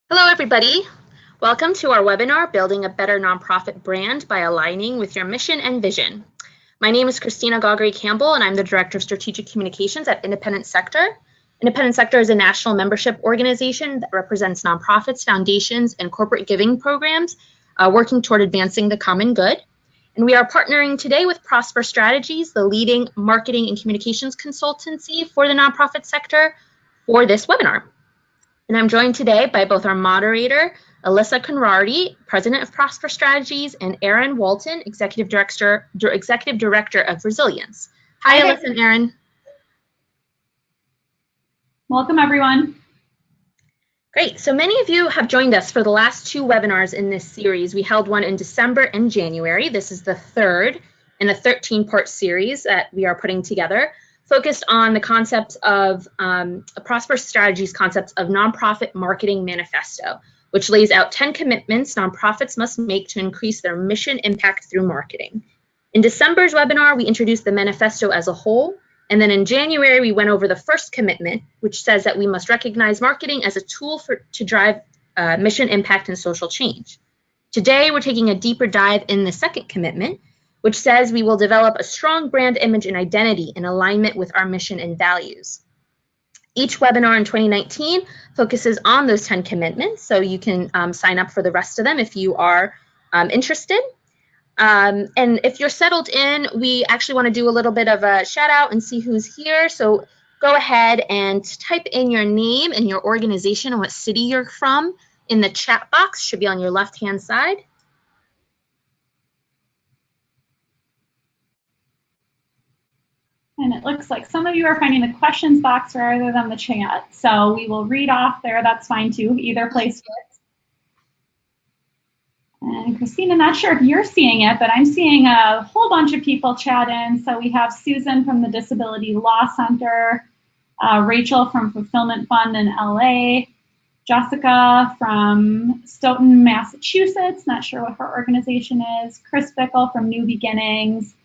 Hello, everybody. Welcome to our webinar, Building a Better Nonprofit Brand by Aligning with Your Mission and Vision. My name is Christina Gaugury-Campbell, and I'm the Director of Strategic Communications at Independent Sector. Independent Sector is a national membership organization that represents nonprofits, foundations, and corporate giving programs working toward advancing the common good. And we are partnering today with Prosper Strategies, the leading marketing and communications consultancy for the nonprofit sector, for this webinar. And I'm joined today by both our moderator, Alyssa Conrarty, President of Prosper Strategies, and Erin Walton, Executive Director of Resilience. Hi, Alyssa and Erin. Welcome, everyone. Great. So many of you have joined us for the last two webinars in this series. We held one in December and January. This is the third in a 13-part series that we are putting together, focused on the concept of Prosper Strategies concepts of Nonprofit Marketing Manifesto, which lays out 10 commitments nonprofits must make to increase their mission impact through marketing. In December's webinar, we introduced the manifesto as a whole, and then in January, we went over the first commitment, which says that we must recognize marketing as a tool to drive mission impact and social change. Today, we're taking a deeper dive in the second commitment, which says we will develop a strong brand image and identity in alignment with our mission and values. Each webinar in 2019 focuses on those 10 commitments, so you can sign up for the rest of them if you are interested. And if you're settled in, we actually want to do a little bit of a shout out and see who's here. So go ahead and type in your name and your organization and what city you're from in the chat box. Should be on your left-hand side. And it looks like some of you are finding the questions box rather than the chat. So we will read off there. That's fine too. Either place works. And Christina, not sure if you're seeing it, but I'm seeing a whole bunch of people chat in. So we have Susan from the Disability Law Center, Rachel from Fulfillment Fund in LA, Jessica from Stoughton, Massachusetts, not sure what her organization is, Chris Bickle from New Beginnings,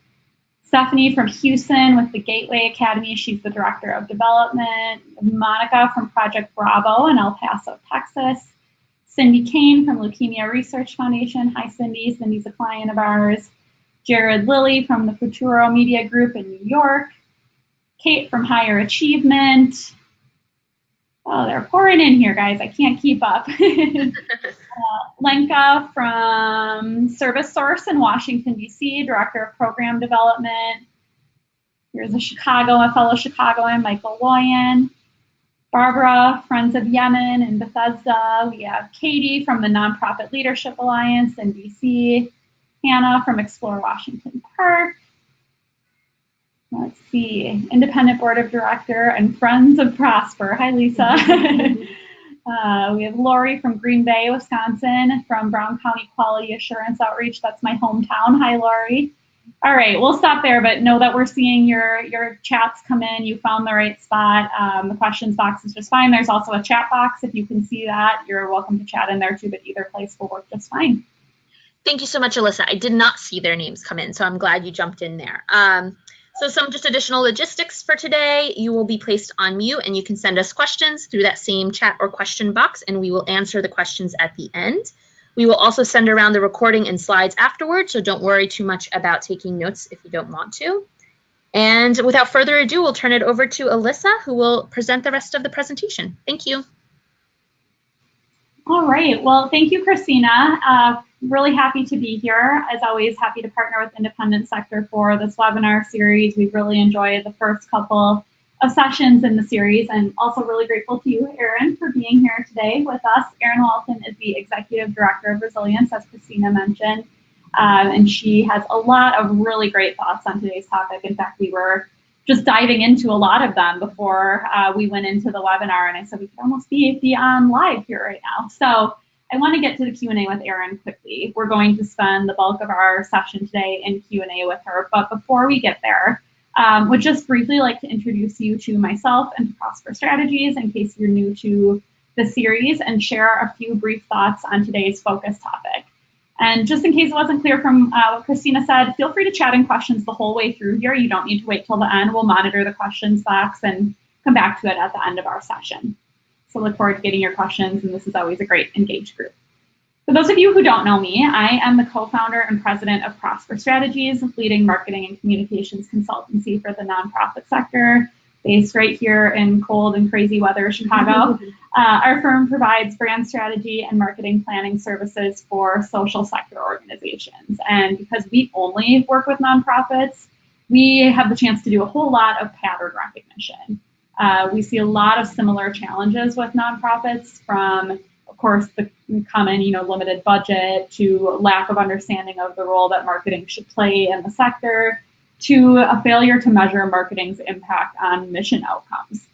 Stephanie from Houston with the Gateway Academy, she's the Director of Development, Monica from Project Bravo in El Paso, Texas, Cindy Kane from Leukemia Research Foundation, hi Cindy, Cindy's a client of ours, Jared Lilly from the Futuro Media Group in New York, Kate from Higher Achievement. Oh, they're pouring in here, guys. I can't keep up. Lenka from Service Source in Washington, D.C., Director of Program Development. Here's a fellow Chicagoan, Michael Loyan. Barbara, Friends of Yemen in Bethesda. We have Katie from the Nonprofit Leadership Alliance in D.C., Hannah from Explore Washington Park. Let's see, Independent Board of Director and Friends of Prosper. Hi, Lisa. We have Lori from Green Bay, Wisconsin, from Brown County Quality Assurance Outreach. That's my hometown. Hi, Lori. All right, we'll stop there, but know that we're seeing your chats come in. You found the right spot. The questions box is just fine. There's also a chat box. If you can see that, you're welcome to chat in there too, but either place will work just fine. Thank you so much, Alyssa. I did not see their names come in, so I'm glad you jumped in there. So some just additional logistics for today. You will be placed on mute, and you can send us questions through that same chat or question box, and we will answer the questions at the end. We will also send around the recording and slides afterwards, so don't worry too much about taking notes if you don't want to. And without further ado, we'll turn it over to Alyssa, who will present the rest of the presentation. Thank you. All right. Well, thank you, Christina. Really happy to be here. As always, happy to partner with Independent Sector for this webinar series. We've really enjoyed the first couple of sessions in the series, and also really grateful to you, Erin, for being here today with us. Erin Walton is the Executive Director of Resilience, as Christina mentioned, and she has a lot of really great thoughts on today's topic. In fact, we were just diving into a lot of them before we went into the webinar, and I said we could almost be on live here right now. So I want to get to the Q&A with Erin quickly. We're going to spend the bulk of our session today in Q&A with her, but before we get there, would just briefly like to introduce you to myself and to Prosper Strategies in case you're new to the series, and share a few brief thoughts on today's focus topic. And just in case it wasn't clear from what Christina said, feel free to chat in questions the whole way through here. You don't need to wait till the end. We'll monitor the questions box and come back to it at the end of our session. So look forward to getting your questions, and this is always a great engaged group. For those of you who don't know me, I am the co-founder and president of Prosper Strategies, leading marketing and communications consultancy for the nonprofit sector, based right here in cold and crazy weather Chicago. Our firm provides brand strategy and marketing planning services for social sector organizations. And because we only work with nonprofits, we have the chance to do a whole lot of pattern recognition. We see a lot of similar challenges with nonprofits, from, of course, the common, limited budget, to lack of understanding of the role that marketing should play in the sector, to a failure to measure marketing's impact on mission outcomes.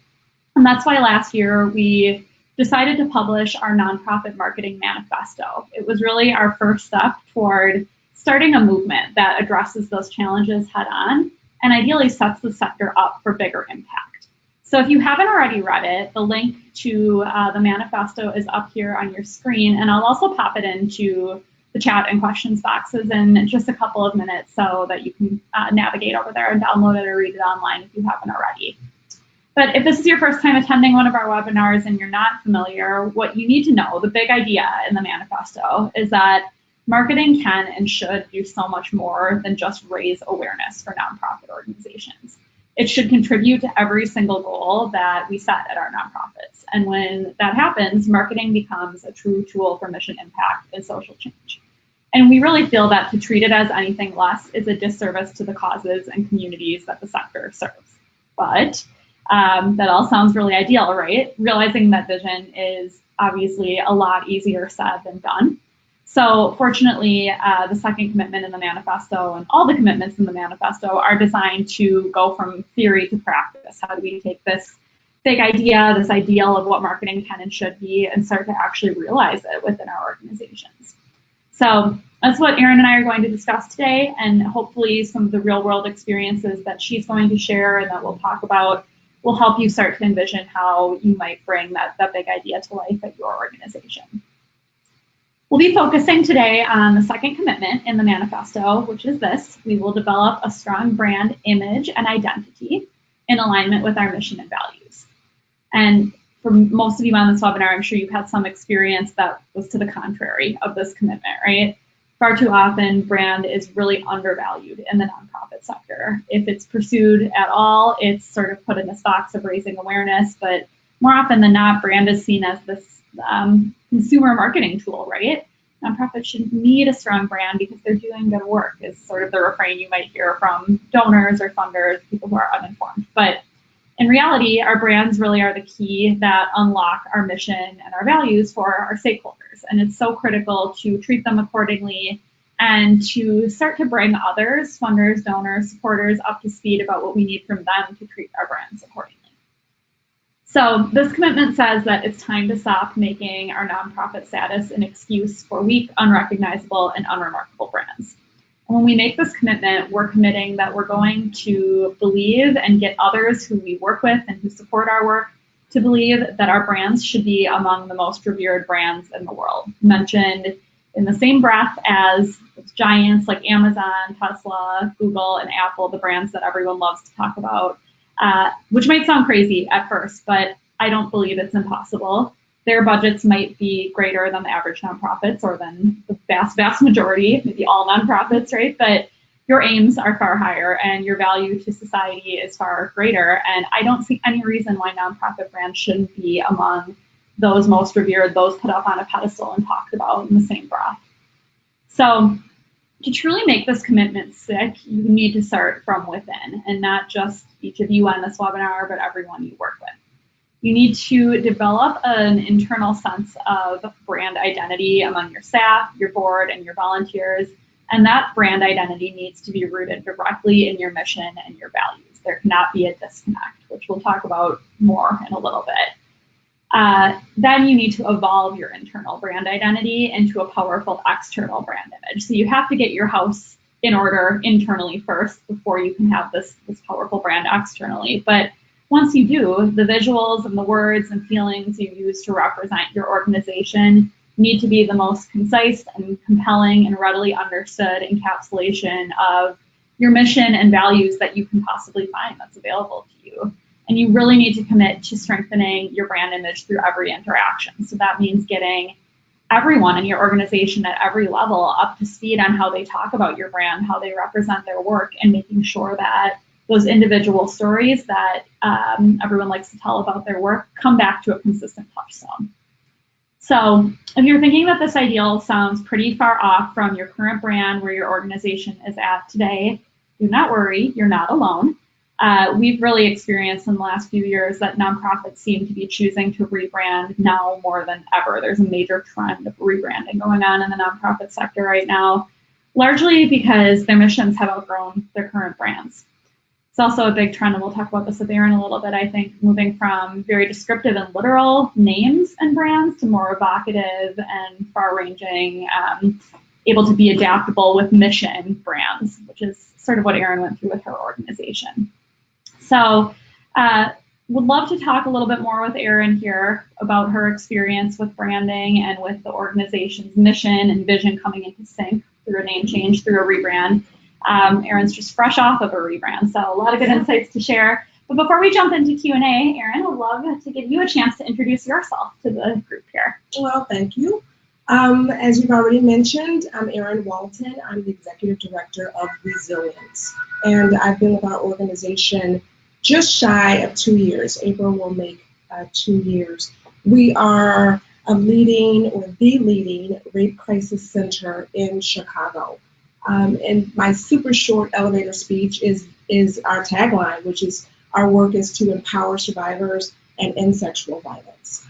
And that's why last year we decided to publish our nonprofit marketing manifesto. It was really our first step toward starting a movement that addresses those challenges head on and ideally sets the sector up for bigger impact. So if you haven't already read it, the link to the manifesto is up here on your screen, and I'll also pop it into the chat and questions boxes in just a couple of minutes so that you can navigate over there and download it or read it online if you haven't already. But if this is your first time attending one of our webinars and you're not familiar, what you need to know, the big idea in the manifesto, is that marketing can and should do so much more than just raise awareness for nonprofit organizations. It should contribute to every single goal that we set at our nonprofits. And when that happens, marketing becomes a true tool for mission impact and social change. And we really feel that to treat it as anything less is a disservice to the causes and communities that the sector serves. But that all sounds really ideal, right? Realizing that vision is obviously a lot easier said than done. So fortunately, the second commitment in the manifesto and all the commitments in the manifesto are designed to go from theory to practice. How do we take this big idea, this ideal of what marketing can and should be, and start to actually realize it within our organizations? So that's what Erin and I are going to discuss today, and hopefully some of the real world experiences that she's going to share and that we'll talk about will help you start to envision how you might bring that big idea to life at your organization. We'll be focusing today on the second commitment in the manifesto, which is this: we will develop a strong brand image and identity in alignment with our mission and values. And for most of you on this webinar, I'm sure you've had some experience that was to the contrary of this commitment, right? Far too often, brand is really undervalued in the nonprofit sector. If it's pursued at all, it's sort of put in this box of raising awareness, but more often than not, brand is seen as this consumer marketing tool, right? Nonprofits shouldn't need a strong brand because they're doing good work, is sort of the refrain you might hear from donors or funders, people who are uninformed. But in reality, our brands really are the key that unlock our mission and our values for our stakeholders. And it's so critical to treat them accordingly and to start to bring others, funders, donors, supporters, up to speed about what we need from them to treat our brands accordingly. So this commitment says that it's time to stop making our nonprofit status an excuse for weak, unrecognizable, and unremarkable brands. And when we make this commitment, we're committing that we're going to believe and get others who we work with and who support our work to believe that our brands should be among the most revered brands in the world, mentioned in the same breath as giants like Amazon, Tesla, Google, and Apple, the brands that everyone loves to talk about, which might sound crazy at first, but I don't believe it's impossible. Their budgets might be greater than the average nonprofits or than the vast, vast majority, maybe all nonprofits, right? But your aims are far higher and your value to society is far greater. And I don't see any reason why nonprofit brands shouldn't be among those most revered, those put up on a pedestal and talked about in the same breath. So to truly make this commitment stick, you need to start from within, and not just each of you on this webinar, but everyone you work with. You need to develop an internal sense of brand identity among your staff, your board, and your volunteers. And that brand identity needs to be rooted directly in your mission and your values. There cannot be a disconnect, which we'll talk about more in a little bit. Then you need to evolve your internal brand identity into a powerful external brand image. So you have to get your house in order internally first before you can have this powerful brand externally. But once you do, the visuals and the words and feelings you use to represent your organization need to be the most concise and compelling and readily understood encapsulation of your mission and values that you can possibly find that's available to you. And you really need to commit to strengthening your brand image through every interaction. So that means getting everyone in your organization at every level up to speed on how they talk about your brand, how they represent their work, and making sure that those individual stories that everyone likes to tell about their work come back to a consistent touchstone. So if you're thinking that this ideal sounds pretty far off from your current brand where your organization is at today, do not worry, you're not alone. We've really experienced in the last few years that nonprofits seem to be choosing to rebrand now more than ever. There's a major trend of rebranding going on in the nonprofit sector right now, largely because their missions have outgrown their current brands. It's also a big trend, and we'll talk about this with Erin a little bit, I think, moving from very descriptive and literal names and brands to more evocative and far-ranging, able to be adaptable with mission brands, which is sort of what Erin went through with her organization. So would love to talk a little bit more with Erin here about her experience with branding and with the organization's mission and vision coming into sync through a name change, through a rebrand. Erin's just fresh off of a rebrand, so a lot of good insights to share. But before we jump into Q&A, Erin, I'd love to give you a chance to introduce yourself to the group here. Well, thank you. As you've already mentioned, I'm Erin Walton. I'm the Executive Director of Resilience, and I've been with our organization just shy of 2 years. April will make 2 years. We are the leading rape crisis center in Chicago. And my super short elevator speech is our tagline, which is our work is to empower survivors and end sexual violence.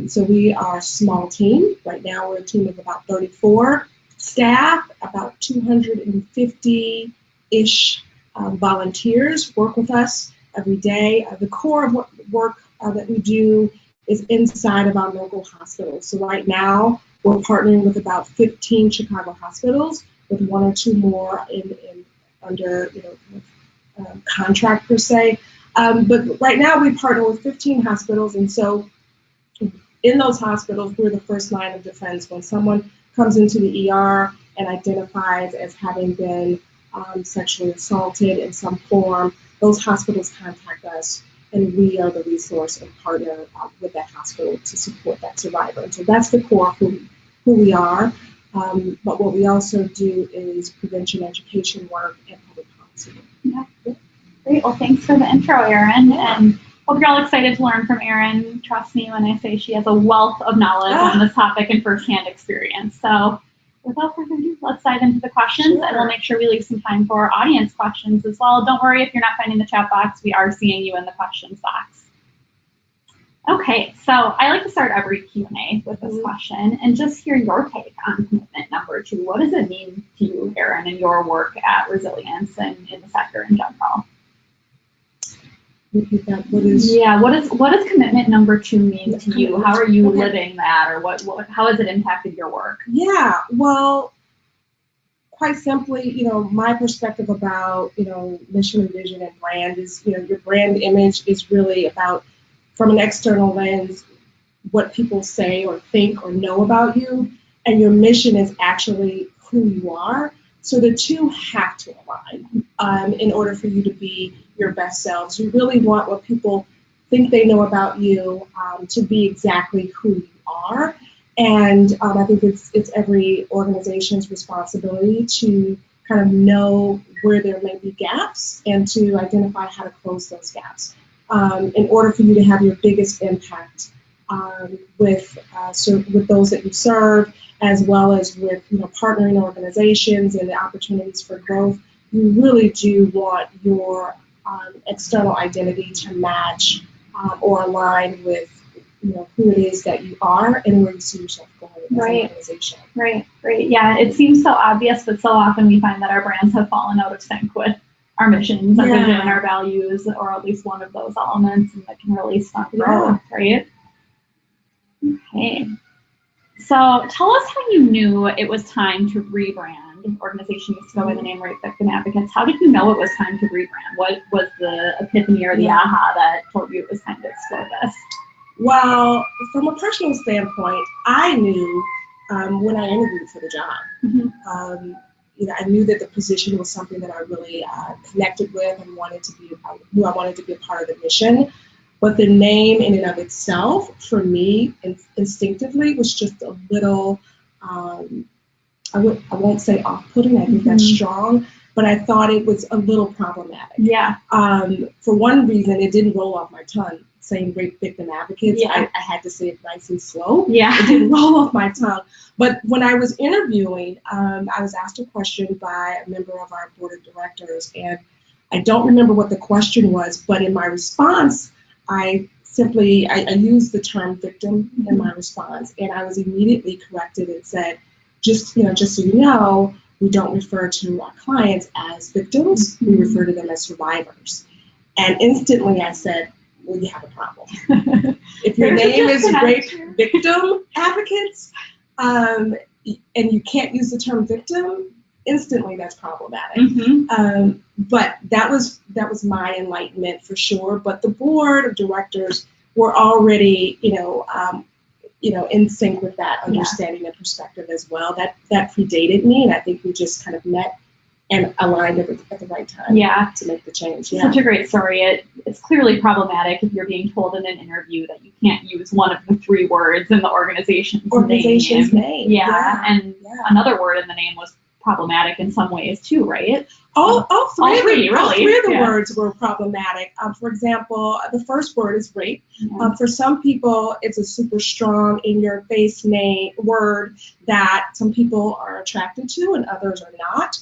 So we are a small team. Right now we're a team of about 34 staff, about 250-ish volunteers work with us every day. The core of what work that we do is inside of our local hospitals. So right now we're partnering with about 15 Chicago hospitals, with 1 or 2 more under contract per se. But right now we partner with 15 hospitals, and so in those hospitals we're the first line of defense. When someone comes into the ER and identifies as having been sexually assaulted in some form, those hospitals contact us, and we are the resource and partner with that hospital to support that survivor. And so that's the core of who we are. But what we also do is prevention education work and public policy work. Yeah, great. Well, thanks for the intro, Erin. And hope you're all excited to learn from Erin. Trust me when I say she has a wealth of knowledge on this topic and firsthand experience. So without further ado, let's dive into the questions, and we'll make sure we leave some time for audience questions as well. Don't worry if you're not finding the chat box. We are seeing you in the questions box. Okay, so I like to start every Q&A with this question and just hear your take on commitment number 2. What does it mean to you, Erin, in your work at Resilience and in the sector in general? Repeat that. What does commitment number 2 mean to you? How are you living that, or how has it impacted your work? Yeah, well, quite simply, my perspective about, mission and vision and brand is, your brand image is really about, from an external lens, what people say or think or know about you, and your mission is actually who you are. So the two have to align in order for you to be your best selves. You really want what people think they know about you to be exactly who you are. And I think it's every organization's responsibility to kind of know where there may be gaps and to identify how to close those gaps in order for you to have your biggest impact with those that you serve, as well as with partnering organizations and the opportunities for growth. You really do want your external identity to match or align with who it is that you are and where you see yourself going as an organization. Right. Yeah, it seems so obvious, but so often we find that our brands have fallen out of sync with our missions and vision and our values, or at least one of those elements, and that can really stunt growth, right? Okay. So tell us how you knew it was time to rebrand. Organization used to go by the name Rape Victim Advocates. How did you know it was time to rebrand? What was the epiphany or the aha that told you it was time to explore this? Well, from a personal standpoint, I knew when I interviewed for the job. I knew that the position was something that I really connected with and knew I wanted to be a part of the mission. But the name in and of itself, for me, instinctively, was just a little, I won't say off-putting, I think that's strong, but I thought it was a little problematic. Yeah. For one reason, it didn't roll off my tongue, saying Rape Victim Advocates. I had to say it nice and slow. Yeah. It didn't roll off my tongue. But when I was interviewing, I was asked a question by a member of our board of directors, and I don't remember what the question was, but in my response, I used the term victim in my response, and I was immediately corrected and said, just so you know, we don't refer to our clients as victims, we refer to them as survivors. And instantly I said, well, you have a problem. If your name is Rape Victim Advocates, and you can't use the term victim, instantly that's problematic. But that was my enlightenment for sure. But the board of directors were already, in sync with that understanding and perspective as well. That predated me, and I think we just kind of met and aligned at the right time to make the change. Such a great story. It's clearly problematic if you're being told in an interview that you can't use one of the 3 words in the organization's name. And another word in the name was problematic in some ways too, right? All three of the Yeah. words were problematic. For example, the first word is rape. For some people, it's a super strong, in-your-face word that some people are attracted to and others are not.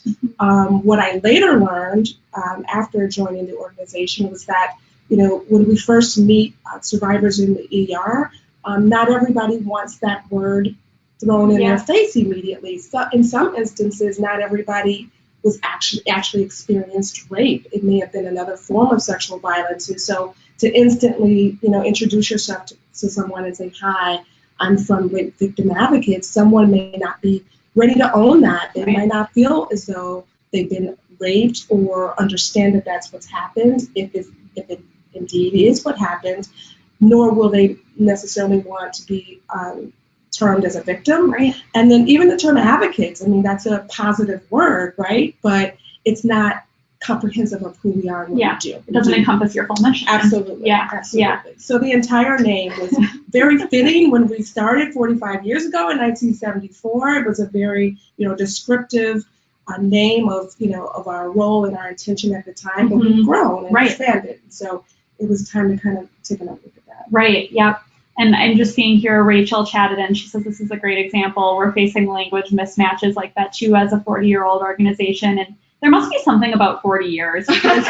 What I later learned after joining the organization was that, when we first meet survivors in the ER, not everybody wants that word thrown in their face immediately. So in some instances, not everybody was actually experienced rape. It may have been another form of sexual violence. And so to instantly, introduce yourself to someone and say, hi, I'm from Rape Victim Advocates, someone may not be ready to own that. They might not feel as though they've been raped or understand that that's what's happened, if it indeed is what happened, nor will they necessarily want to be termed as a victim. And then even the term advocates, that's a positive word, right? But it's not comprehensive of who we are and what we do. It doesn't encompass your full mission. Absolutely. So the entire name was very fitting when we started 45 years ago in 1974. It was a very, descriptive name of our role and our intention at the time, but we've grown and expanded. So it was time to kind of take another look at that. Right. Yep. And I'm just seeing here, Rachel chatted in. She says this is a great example. We're facing language mismatches like that too as a 40-year-old organization. And there must be something about 40 years because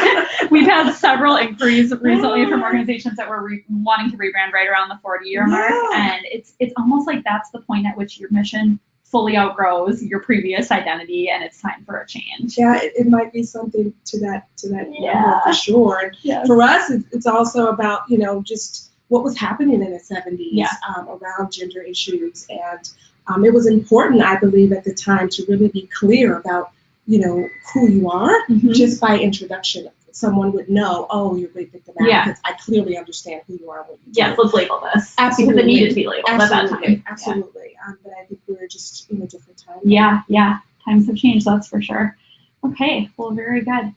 we've had several inquiries recently from organizations that were wanting to rebrand right around the 40-year mark. And it's almost like that's the point at which your mission fully outgrows your previous identity and it's time for a change. Yeah, it might be something to that level for sure. And for us, it's also about, just what was happening in the 70s around gender issues. And it was important, I believe, at the time to really be clear about who you are just by introduction. Someone would know, oh, you're Great Victim Advocates. I clearly understand who you are and what you do. Yes, let's label this. Absolutely. Because it needed to be labeled Absolutely. at that time. Absolutely. But I think we're just in a different time. Yeah. Times have changed, that's for sure. Okay, well, very good.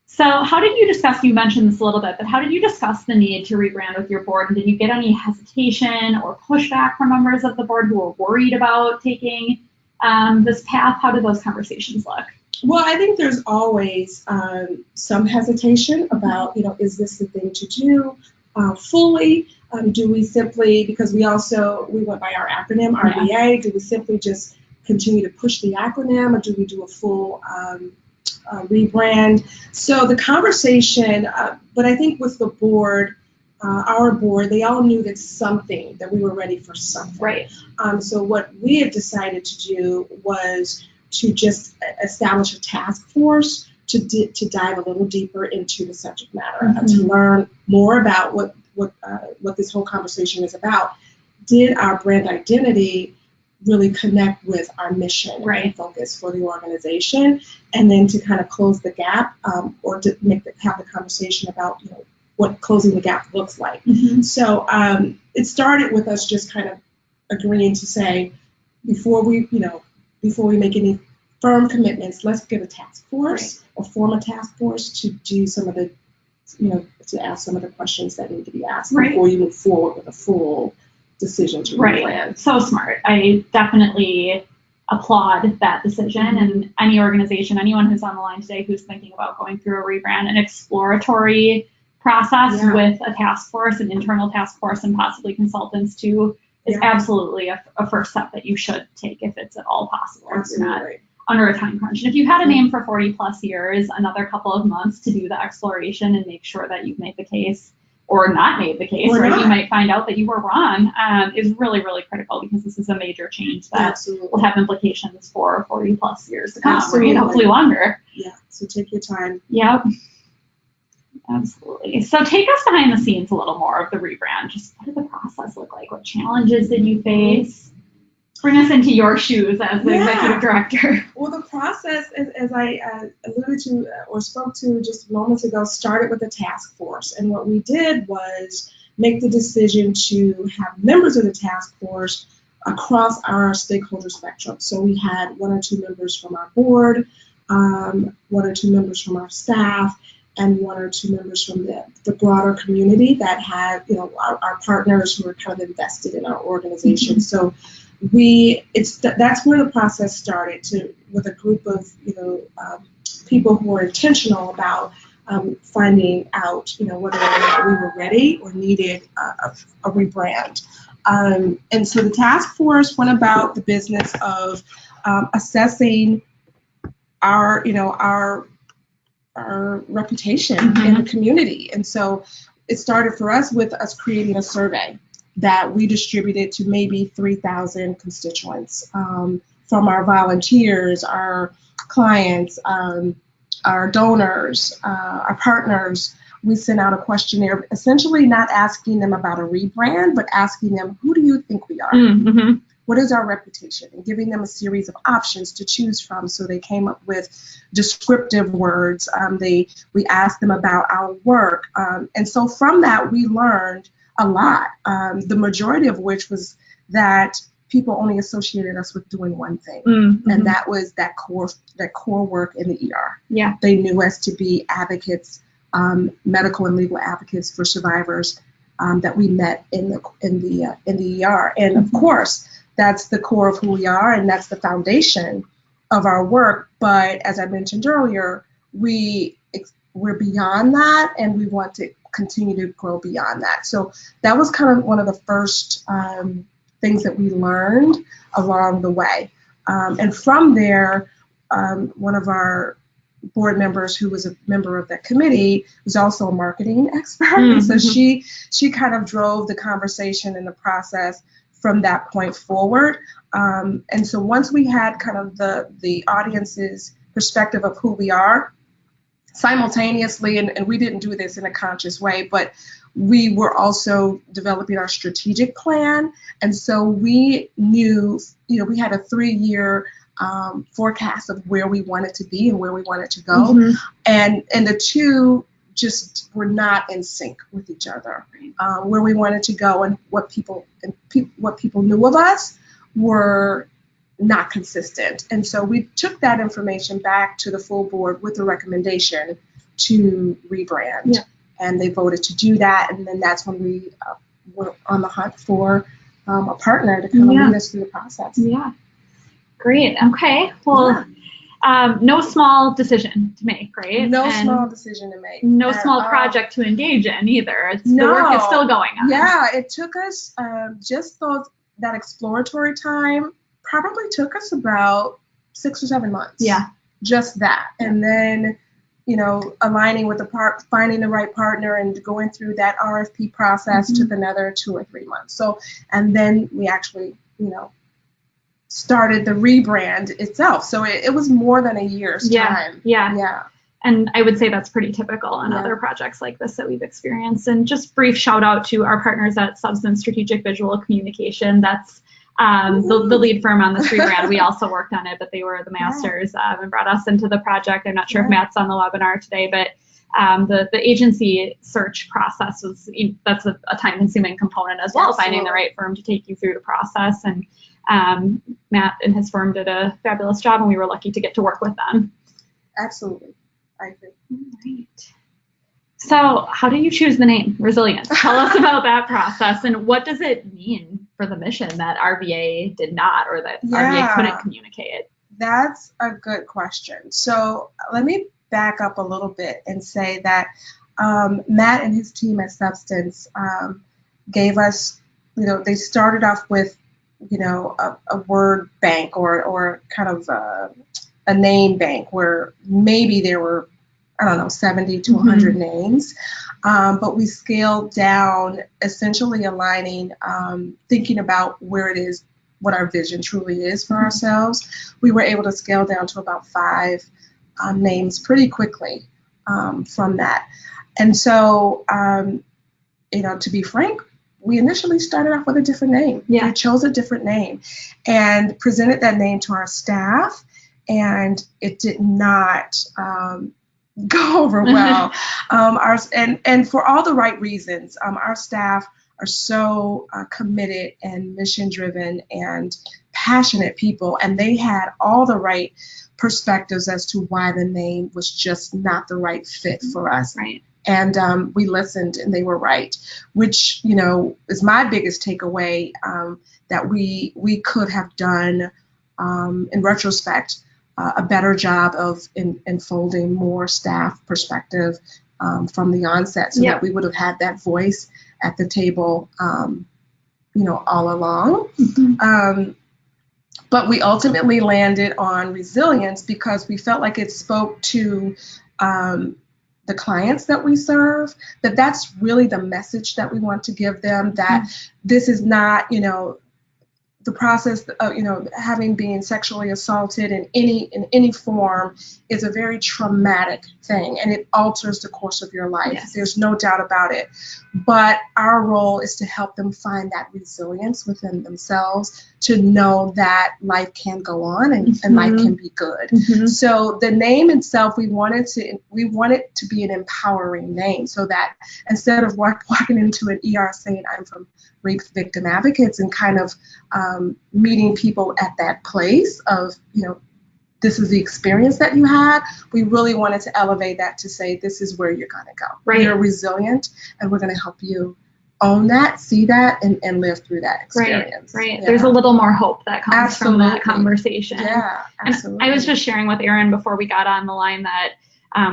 So how did you discuss, you mentioned this a little bit, but how did you discuss the need to rebrand with your board? And did you get any hesitation or pushback from members of the board who were worried about taking this path? How did those conversations look? Well, I think there's always some hesitation about, is this the thing to do fully? Do we simply, because we went by our acronym, RBA, do we simply just continue to push the acronym, or do we do a full rebrand? So the conversation, but I think with the board, our board, they all knew that we were ready for something. Right. So what we had decided to do was to just establish a task force to dive a little deeper into the subject matter, to learn more about what this whole conversation is about. Did our brand identity really connect with our mission and focus for the organization, and then to kind of close the gap, or to have the conversation about what closing the gap looks like. So it started with us just kind of agreeing to say, before we make any firm commitments, let's get a task force or form a task force to do some of the, to ask some of the questions that need to be asked before you move forward with a full decision to rebrand. So smart. I definitely applaud that decision. And any organization, anyone who's on the line today who's thinking about going through a rebrand, an exploratory process with a task force, an internal task force, and possibly consultants too, is absolutely a first step that you should take if it's at all possible. Absolutely. If you're not under a time crunch. And if you've had a name for 40 plus years, another couple of months to do the exploration and make sure that you've made the case or not made the case, or you might find out that you were wrong, is really, really critical, because this is a major change that will have implications for 40 plus years to come, or hopefully longer. Yeah, so take your time. Yep. Absolutely. So take us behind the scenes a little more of the rebrand. Just what did the process look like? What challenges did you face? Bring us into your shoes as the executive director. Well, the process, as I alluded to or spoke to just moments ago, started with a task force. And what we did was make the decision to have members of the task force across our stakeholder spectrum. So we had 1 or 2 members from our board, 1 or 2 members from our staff, and 1 or 2 members from the broader community that had, our partners who are kind of invested in our organization. So that's where the process started, with a group of people who were intentional about finding out whether or not we were ready or needed a rebrand. And so the task force went about the business of assessing our reputation in the community. And so it started for us with us creating a survey that we distributed to maybe 3,000 constituents, from our volunteers, our clients, our donors, our partners. We sent out a questionnaire, essentially not asking them about a rebrand, but asking them, who do you think we are? What is our reputation? And giving them a series of options to choose from. So they came up with descriptive words. We asked them about our work. And so from that, we learned a lot, the majority of which was that people only associated us with doing one thing, and that was that core work in the ER. Yeah, they knew us to be advocates, medical and legal advocates for survivors that we met in the ER, and of course that's the core of who we are, and that's the foundation of our work. But as I mentioned earlier, we're beyond that, and we want to continue to grow beyond that. So that was kind of one of the first things that we learned along the way. And from there, one of our board members, who was a member of that committee, was also a marketing expert. So she kind of drove the conversation and the process from that point forward. And so once we had kind of the audience's perspective of who we are, simultaneously, and we didn't do this in a conscious way, but we were also developing our strategic plan. And so we knew, we had a 3-year forecast of where we wanted to be and where we wanted to go. And the two just were not in sync with each other. Where we wanted to go and what people knew of us were not consistent. And so we took that information back to the full board with a recommendation to rebrand. And they voted to do that. And then that's when we were on the hunt for a partner to kind of lead us through the process. Great. Okay. Well, no small decision to make, right? No small decision to make. No small project to engage in either. The work is still going on. Yeah, it took us just that exploratory time probably took us about 6 or 7 months. Just that. And then, aligning with finding the right partner and going through that RFP process took another 2 or 3 months. So, and then we actually, started the rebrand itself. So it was more than a year's time. And I would say that's pretty typical on other projects like this that we've experienced. And just brief shout out to our partners at Substance Strategic Visual Communication. That's the lead firm on this rebrand. We also worked on it, but they were the masters and brought us into the project. I'm not sure if Matt's on the webinar today, but the agency search process that's a time-consuming component as well, finding the right firm to take you through the process. And Matt and his firm did a fabulous job, and we were lucky to get to work with them. Absolutely. I agree. Right. So how do you choose the name Resilience? Tell us about that process, and what does it mean for the mission that RVA did not, or that RVA couldn't communicate? That's a good question. So let me back up a little bit and say that Matt and his team at Substance gave us, they started off with, a word bank or kind of a name bank where maybe there were, 70 to 100 names. But we scaled down, essentially aligning, thinking about where it is, what our vision truly is for ourselves. We were able to scale down to about 5 names pretty quickly from that. And so, to be frank, we initially started off with a different name. We chose a different name and presented that name to our staff, and it did not go over well. And for all the right reasons. Our staff are so committed and mission-driven and passionate people, and they had all the right perspectives as to why the name was just not the right fit for us. And we listened, and they were right, which, is my biggest takeaway, that we could have done, in retrospect, a better job of enfolding more staff perspective from the onset, so that we would have had that voice at the table, all along. But we ultimately landed on Resilience because we felt like it spoke to the clients that we serve, that's really the message that we want to give them, that this is not, the process of, having been sexually assaulted in any form is a very traumatic thing, and it alters the course of your life. There's no doubt about it. But our role is to help them find that resilience within themselves, to know that life can go on and life can be good. So the name itself, we want it to be an empowering name, so that instead of walking into an ER saying I'm from Rape Victim Advocates and kind of meeting people at that place of, this is the experience that you had, we really wanted to elevate that to say, this is where you're going to go. You're resilient, and we're going to help you own that, see that, and live through that experience. There's a little more hope that comes from that conversation. Absolutely. And I was just sharing with Erin before we got on the line that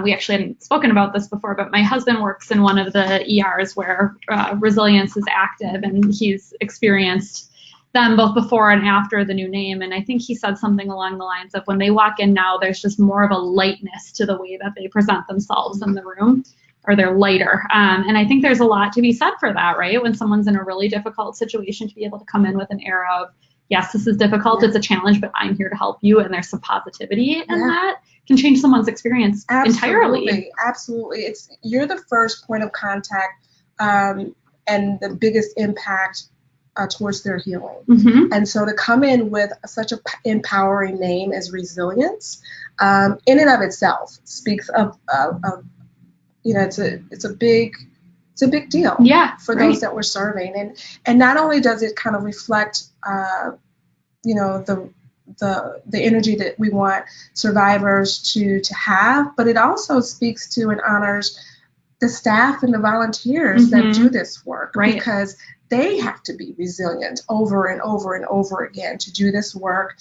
we actually hadn't spoken about this before, but my husband works in one of the ERs where Resilience is active, and he's experienced them both before and after the new name. And I think he said something along the lines of, when they walk in now, there's just more of a lightness to the way that they present themselves in the room, or they're lighter. And I think there's a lot to be said for that, right? When someone's in a really difficult situation, to be able to come in with an air of, yes, this is difficult, it's a challenge, but I'm here to help you, and there's some positivity in that, can change someone's experience entirely. Absolutely. You're the first point of contact, and the biggest impact towards their healing. Mm-hmm. And so to come in with such an empowering name as resilience, in and of itself speaks of it's a big deal for those that we're serving. And not only does it kind of reflect the energy that we want survivors to have, but it also speaks to and honors the staff and the volunteers that do this work, because they have to be resilient over and over and over again to do this work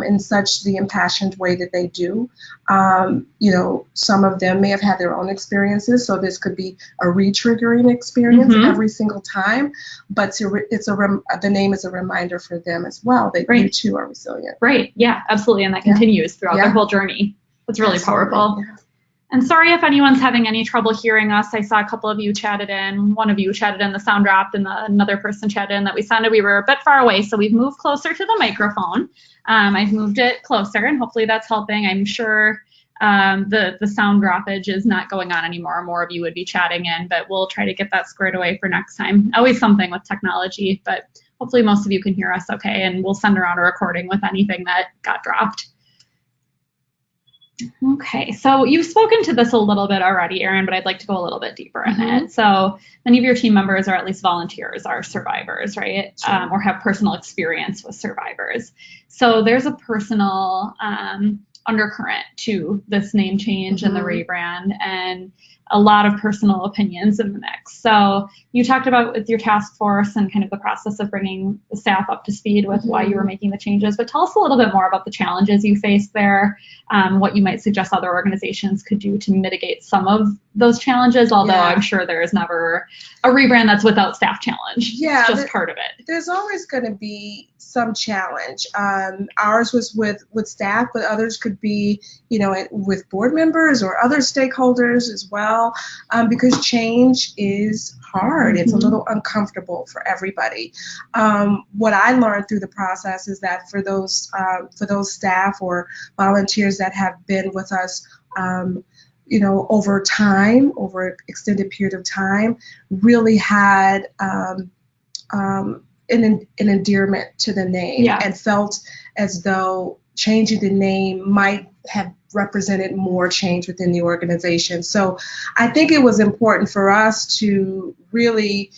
in such the impassioned way that they do. Some of them may have had their own experiences, so this could be a re-triggering experience every single time, but the name is a reminder for them as well that you too are resilient. Right, yeah, absolutely, and that continues throughout their whole journey. That's really powerful. Yeah. And sorry if anyone's having any trouble hearing us. I saw a couple of you chatted in. One of you chatted in, the sound dropped, and another person chatted in that we sounded we were a bit far away, so we've moved closer to the microphone. I've moved it closer, and hopefully that's helping. I'm sure the sound droppage is not going on anymore. More of you would be chatting in, but we'll try to get that squared away for next time. Always something with technology, but hopefully most of you can hear us okay, and we'll send around a recording with anything that got dropped. Okay, so you've spoken to this a little bit already, Erin, but I'd like to go a little bit deeper in it. So many of your team members, or at least volunteers, are survivors, right? Sure. Or have personal experience with survivors. So there's a personal undercurrent to this name change and the rebrand, and a lot of personal opinions in the mix. So you talked about with your task force and kind of the process of bringing the staff up to speed with why you were making the changes, but tell us a little bit more about the challenges you faced there, what you might suggest other organizations could do to mitigate some of those challenges, although I'm sure there is never a rebrand that's without staff challenge. Yeah, it's just part of it. There's always going to be some challenge. Ours was with staff, but others could be, with board members or other stakeholders as well, because change is hard. It's a little uncomfortable for everybody. What I learned through the process is that for those staff or volunteers that have been with us, over time, over an extended period of time, really had an endearment to the name and felt as though changing the name might have represented more change within the organization. So I think it was important for us to really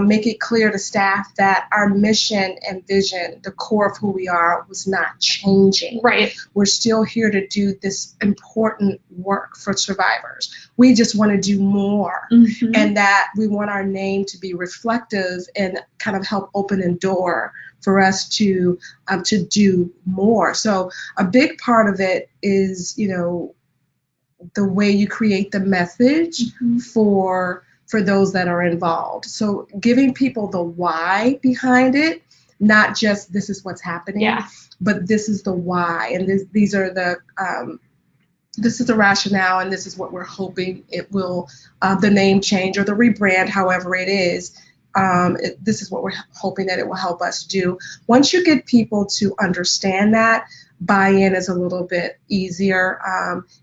make it clear to staff that our mission and vision, the core of who we are, was not changing. Right. We're still here to do this important work for survivors. We just want to do more, and that we want our name to be reflective and kind of help open a door for us to do more. So a big part of it is, the way you create the message for those that are involved. So giving people the why behind it, not just this is what's happening, but this is the why, and this is the rationale, and this is what we're hoping it will, the name change or the rebrand, however it is, this is what we're hoping that it will help us do. Once you get people to understand that, buy-in is a little bit easier.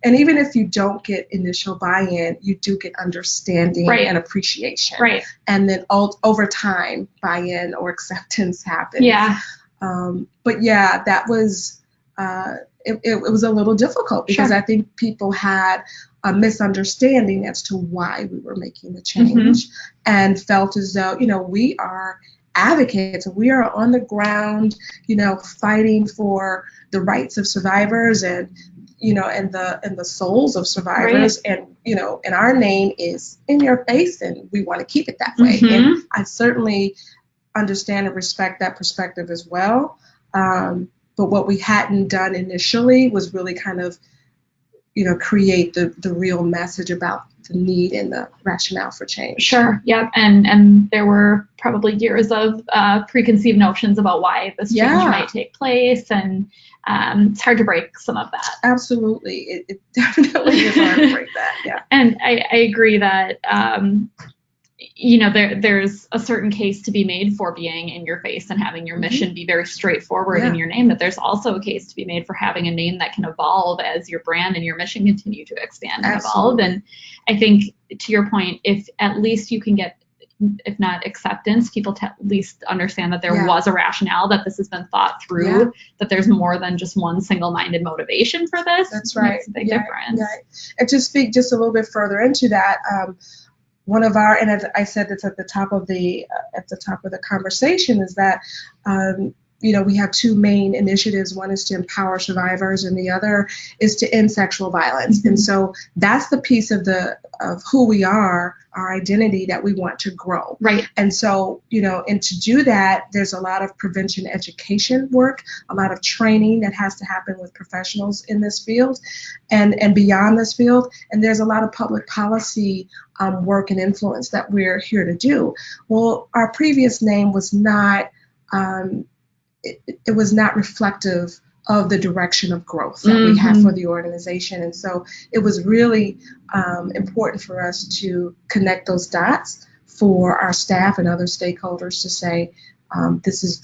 And even if you don't get initial buy-in, you do get understanding and appreciation. Right. And then over time, buy-in or acceptance happens. Yeah. But yeah, that was, it was a little difficult because I think people had a misunderstanding as to why we were making the change and felt as though, we are advocates. We are on the ground, fighting for the rights of survivors and, and the souls of survivors. And, and our name is in your face and we want to keep it that way. And I certainly understand and respect that perspective as well. But what we hadn't done initially was really kind of, create the real message about the need and the rationale for change. Sure. Yep. And there were probably years of preconceived notions about why this change might take place, and it's hard to break some of that. Absolutely. It definitely is hard to break that. Yeah. And I agree that there's a certain case to be made for being in your face and having your mission be very straightforward in your name, but there's also a case to be made for having a name that can evolve as your brand and your mission continue to expand and evolve. And I think, to your point, if at least you can get if not acceptance, people to at least understand that there was a rationale, that this has been thought through, that there's more than just one single-minded motivation for this. That's right. Makes a big difference. Right. And to speak just a little bit further into that, one of our, and as I said, that's at the top of the conversation, is that we have two main initiatives. One is to empower survivors, and the other is to end sexual violence. Mm-hmm. And so that's the piece of who we are, our identity, that we want to grow. Right. And so, and to do that, there's a lot of prevention education work, a lot of training that has to happen with professionals in this field and beyond this field. And there's a lot of public policy work and influence that we're here to do. Well, our previous name was not, it was not reflective of the direction of growth that we have for the organization. And so it was really important for us to connect those dots for our staff and other stakeholders to say, this is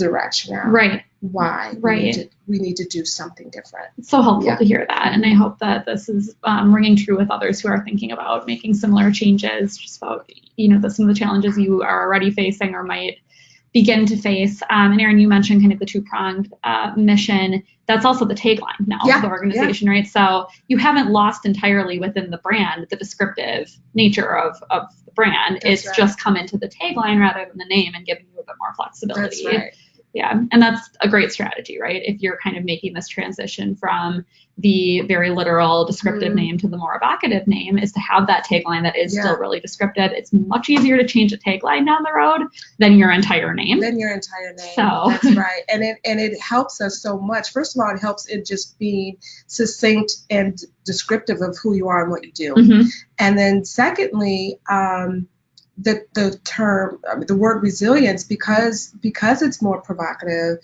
the rationale. Right. Why we need to do something different. It's so helpful to hear that. And I hope that this is ringing true with others who are thinking about making similar changes, just about, some of the challenges you are already facing or might begin to face. And Erin, you mentioned kind of the two-pronged mission. That's also the tagline now of the organization, right? So you haven't lost entirely within the brand the descriptive nature of the brand. It's just come into the tagline rather than the name and giving you a bit more flexibility. That's right. Yeah, and that's a great strategy, right? If you're kind of making this transition from the very literal descriptive name to the more evocative name, is to have that tagline that is still really descriptive. It's much easier to change a tagline down the road than your entire name. So. That's right. And it helps us so much. First of all, it helps in just being succinct and descriptive of who you are and what you do. Mm-hmm. And then secondly, the word resilience, because it's more provocative,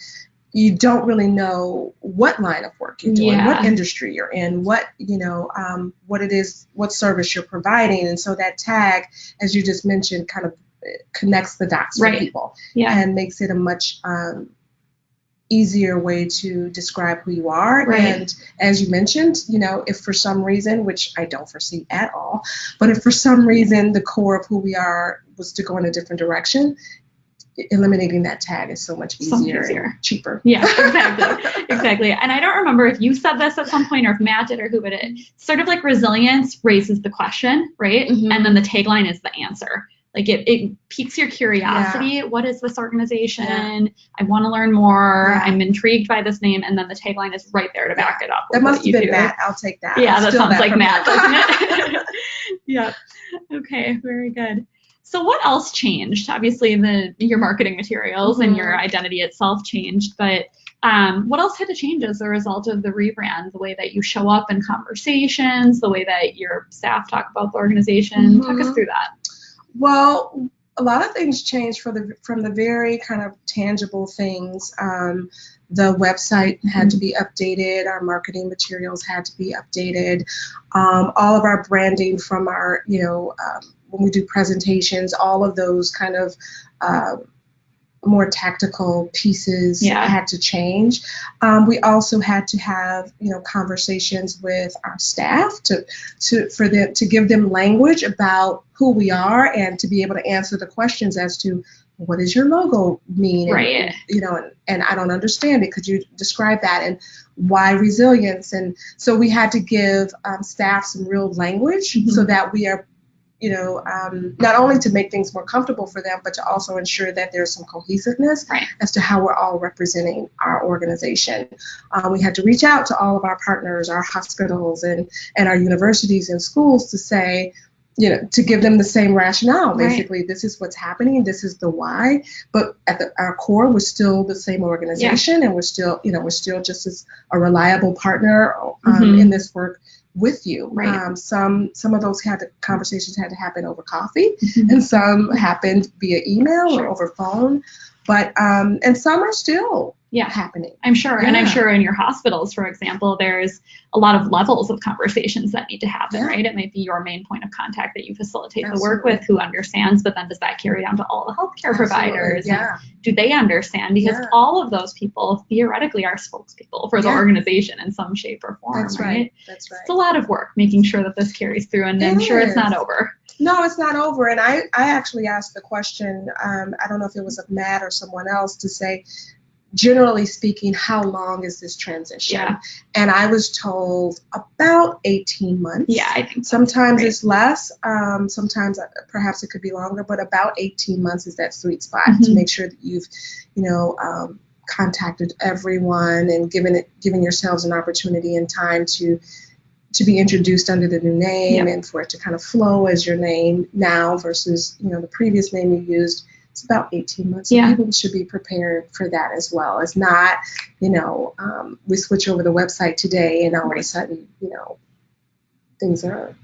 you don't really know what line of work you're doing, what industry you're in, what it is, what service you're providing. And so that tag, as you just mentioned, kind of connects the dots for people and makes it a much easier way to describe who you are. Right. And as you mentioned, if for some reason, which I don't foresee at all, but if for some reason the core of who we are was to go in a different direction, eliminating that tag is so much easier. And cheaper. Yeah, exactly. And I don't remember if you said this at some point or if Matt did or who, but it sort of like resilience raises the question, right? Mm-hmm. And then the tagline is the answer. Like it piques your curiosity. Yeah. What is this organization? Yeah. I want to learn more. Yeah. I'm intrigued by this name. And then the tagline is right there to back it up. That must have been Matt. I'll take that. Yeah, that sounds like Matt, doesn't it? Yeah. Okay, very good. So what else changed? Obviously, your marketing materials and your identity itself changed, but what else had to change as a result of the rebrand? The way that you show up in conversations, the way that your staff talk about the organization. Talk us through that. Well, a lot of things changed from the very kind of tangible things. The website had to be updated. Our marketing materials had to be updated. All of our branding from our, when we do presentations, all of those kind of more tactical pieces had to change. We also had to have, conversations with our staff to give them language about who we are and to be able to answer the questions as to what does your logo mean? Right. And I don't understand it. Could you describe that? And why resilience? And so we had to give staff some real language so that we are not only to make things more comfortable for them, but to also ensure that there's some cohesiveness as to how we're all representing our organization. We had to reach out to all of our partners, our hospitals and our universities and schools to say, to give them the same rationale. Basically, this is what's happening. This is the why. But at our core, we're still the same organization, and we're still just as a reliable partner in this work with you. Right. Some of those conversations had to happen over coffee, and some happened via email or over phone. But and some are still happening. I'm sure. Yeah. And I'm sure in your hospitals, for example, there's a lot of levels of conversations that need to happen, right? It might be your main point of contact that you facilitate the work with, who understands, but then does that carry down to all the healthcare providers? Yeah. Do they understand? Because all of those people theoretically are spokespeople for the organization in some shape or form, That's right? That's right. It's a lot of work making sure that this carries through and ensure it's not over. No, it's not over. And I actually asked the question, I don't know if it was of Matt or someone else, to say, generally speaking, how long is this transition? Yeah. And I was told about 18 months. Yeah, I think sometimes it's less. Sometimes perhaps it could be longer, but about 18 months is that sweet spot to make sure that you've, contacted everyone and given yourselves an opportunity and time to be introduced under the new name and for it to kind of flow as your name now versus, the previous name you used. It's about 18 months. So people should be prepared for that as well. It's not, we switch over the website today and all of a sudden, things are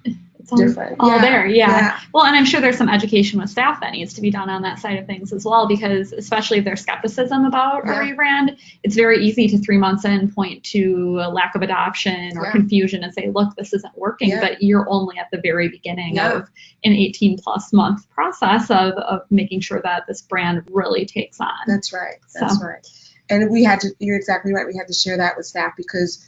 different. All there, yeah. Well, and I'm sure there's some education with staff that needs to be done on that side of things as well, because especially if there's skepticism about a rebrand, it's very easy to 3 months in point to a lack of adoption or confusion and say, look, this isn't working, but you're only at the very beginning of an 18 plus month process of making sure that this brand really takes on. That's right. Right. And you're exactly right. We had to share that with staff because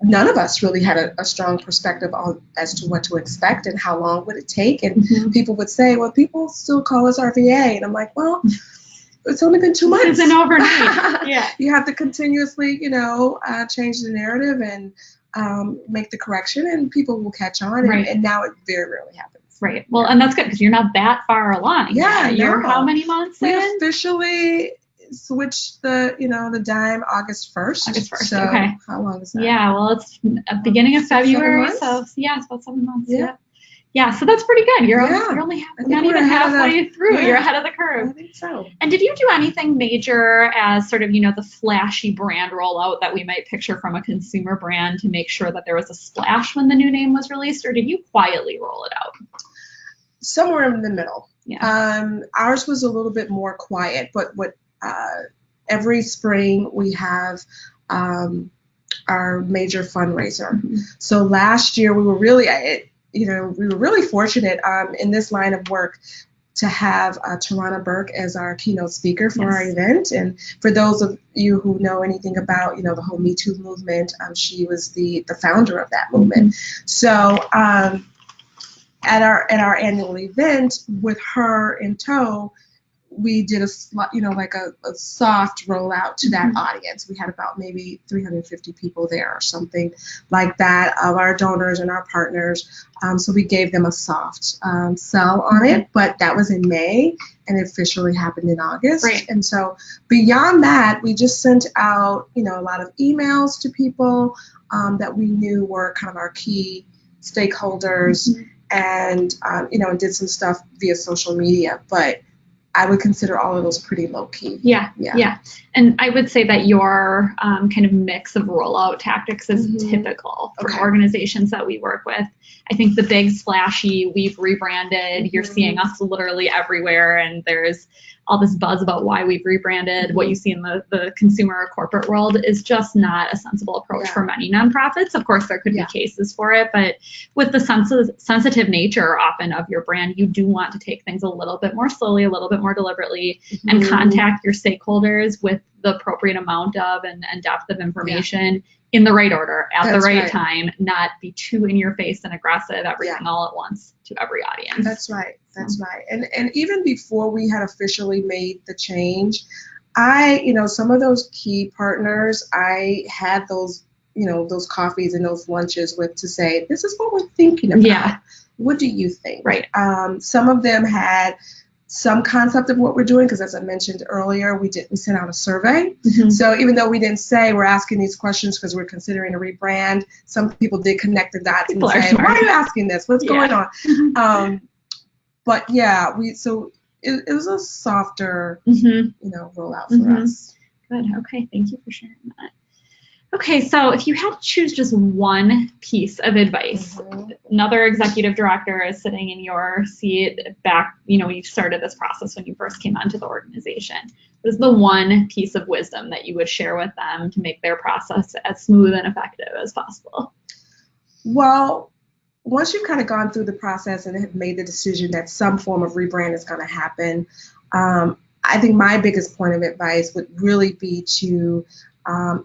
none of us really had a strong perspective as to what to expect and how long would it take. And people would say, well, people still call us RVA. And I'm like, well, it's only been 2 months. It's an overnight. You have to continuously, change the narrative and make the correction, and people will catch on. And now it very rarely happens. Right. Well, and that's good because you're not that far along. Yeah. You're how many months in? We officially switched the dime August 1st. August 1st. So okay. How long is that? Yeah. Well, it's beginning of February. So it's about 7 months. Yeah. So that's pretty good. You're only not even halfway through. You're ahead of the curve. I think so. And did you do anything major as sort of, the flashy brand rollout that we might picture from a consumer brand to make sure that there was a splash when the new name was released, or did you quietly roll it out? Somewhere in the middle. Yeah. Ours was a little bit more quiet, but every spring we have our major fundraiser. So last year we were really fortunate in this line of work to have Tarana Burke as our keynote speaker for our event. And for those of you who know anything about the whole Me Too movement, she was the founder of that movement. So at our annual event with her in tow, we did a soft rollout to that audience. We had about maybe 350 people there or something like that of our donors and our partners. So we gave them a soft sell on it, but that was in May and it officially happened in August. Right. And so beyond that, we just sent out, a lot of emails to people that we knew were kind of our key stakeholders and did some stuff via social media. But I would consider all of those pretty low key. Yeah. And I would say that your kind of mix of rollout tactics is typical for organizations that we work with. I think the big splashy, we've rebranded, you're seeing us literally everywhere, and there's all this buzz about why we've rebranded. What you see in the consumer or corporate world is just not a sensible approach for many nonprofits. Of course, there could be cases for it, but with the sensitive nature often of your brand, you do want to take things a little bit more slowly, a little bit more deliberately, and contact your stakeholders with the appropriate amount of and depth of information in the right order at the right time, not be too in your face and aggressive, everything all at once to every audience. That's right. And even before we had officially made the change, some of those key partners, I had those, those coffees and those lunches with to say, this is what we're thinking about. Yeah. What do you think? Right. Some of them had some concept of what we're doing, because as I mentioned earlier, we sent out a survey. So even though we didn't say we're asking these questions because we're considering a rebrand, some people did connect the dots and say, why are you asking this? What's going on? But it was a softer, rollout for us. Good. Okay. Thank you for sharing that. Okay, so if you had to choose just one piece of advice, another executive director is sitting in your seat back, you started this process when you first came onto the organization. What is the one piece of wisdom that you would share with them to make their process as smooth and effective as possible? Well, once you've kind of gone through the process and have made the decision that some form of rebrand is going to happen, I think my biggest point of advice would really be to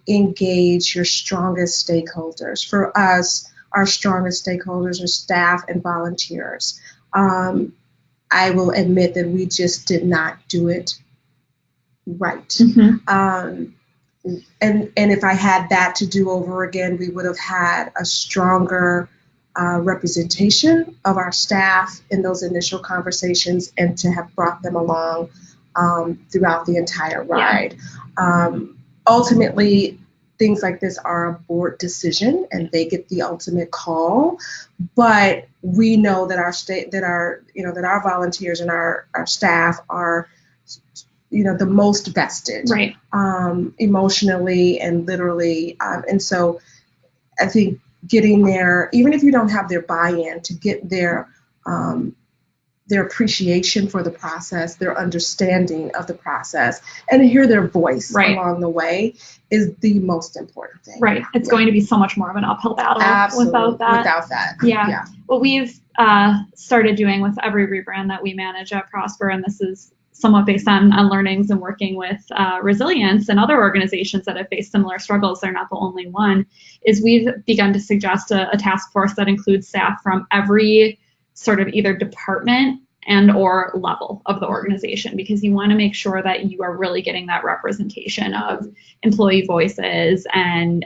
engage your strongest stakeholders. For us, our strongest stakeholders are staff and volunteers. I will admit that we just did not do it right. And if I had that to do over again, we would have had a stronger representation of our staff in those initial conversations, and to have brought them along throughout the entire ride. Ultimately, things like this are a board decision, and they get the ultimate call. But we know that our volunteers and our staff are, the most vested, right, emotionally and literally. And so I think getting there, even if you don't have their buy-in, to get their appreciation for the process, their understanding of the process, and to hear their voice along the way is the most important thing. Right. It's going to be so much more of an uphill battle without that. Yeah. What we've started doing with every rebrand that we manage at Prosper, and this is somewhat based on learnings and working with Resilience and other organizations that have faced similar struggles, they're not the only one, is we've begun to suggest a task force that includes staff from every sort of either department and or level of the organization, because you want to make sure that you are really getting that representation of employee voices, and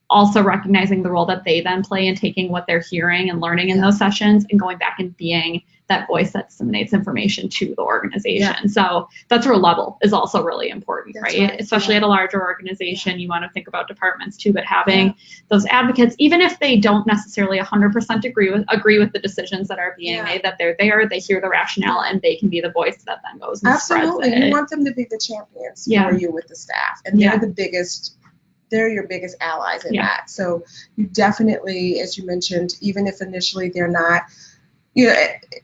also recognizing the role that they then play in taking what they're hearing and learning in those sessions and going back and being that voice that disseminates information to the organization. So that sort of level is also really important, right? Especially at a larger organization, you want to think about departments too, but having those advocates, even if they don't necessarily 100% agree with the decisions that are being made, that they're there, they hear the rationale, and they can be the voice that then goes and spreads it. You want them to be the champions for you with the staff, and they're the biggest. They're your biggest allies in that. So you definitely, as you mentioned, even if initially they're not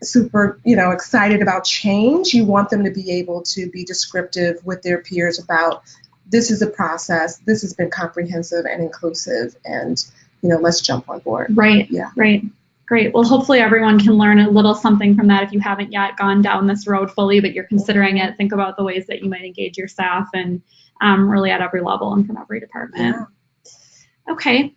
super, excited about change, you want them to be able to be descriptive with their peers about, this is a process, this has been comprehensive and inclusive, and, let's jump on board. Right. Yeah. Right. Great. Well, hopefully everyone can learn a little something from that. If you haven't yet gone down this road fully, but you're considering it, think about the ways that you might engage your staff, and really at every level and from every department. Okay.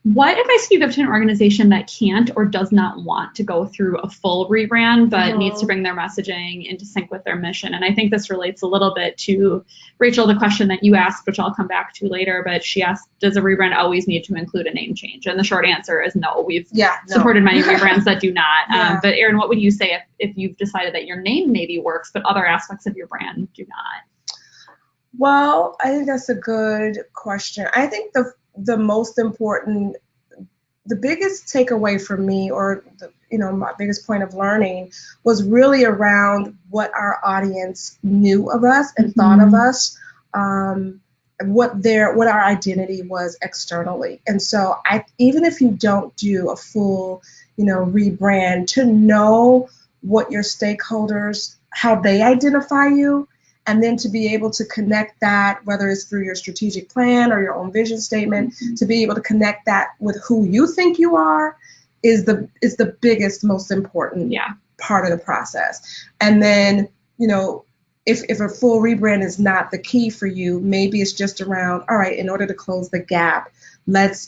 What advice do you give to an organization that can't or does not want to go through a full rebrand, but needs to bring their messaging into sync with their mission? And I think this relates a little bit to, Rachel, the question that you asked, which I'll come back to later, but she asked, does a rebrand always need to include a name change? And the short answer is no. We've supported many rebrands that do not. But Erin, what would you say if you've decided that your name maybe works, but other aspects of your brand do not? Well, I think that's a good question. I think the most important, the biggest takeaway for me, or my biggest point of learning, was really around what our audience knew of us and thought of us, what our identity was externally. And so even if you don't do a full, rebrand, to know what your stakeholders, how they identify you, and then to be able to connect that, whether it's through your strategic plan or your own vision statement, to be able to connect that with who you think you are is the biggest, most important part of the process. And then, if a full rebrand is not the key for you, maybe it's just around, all right, in order to close the gap, let's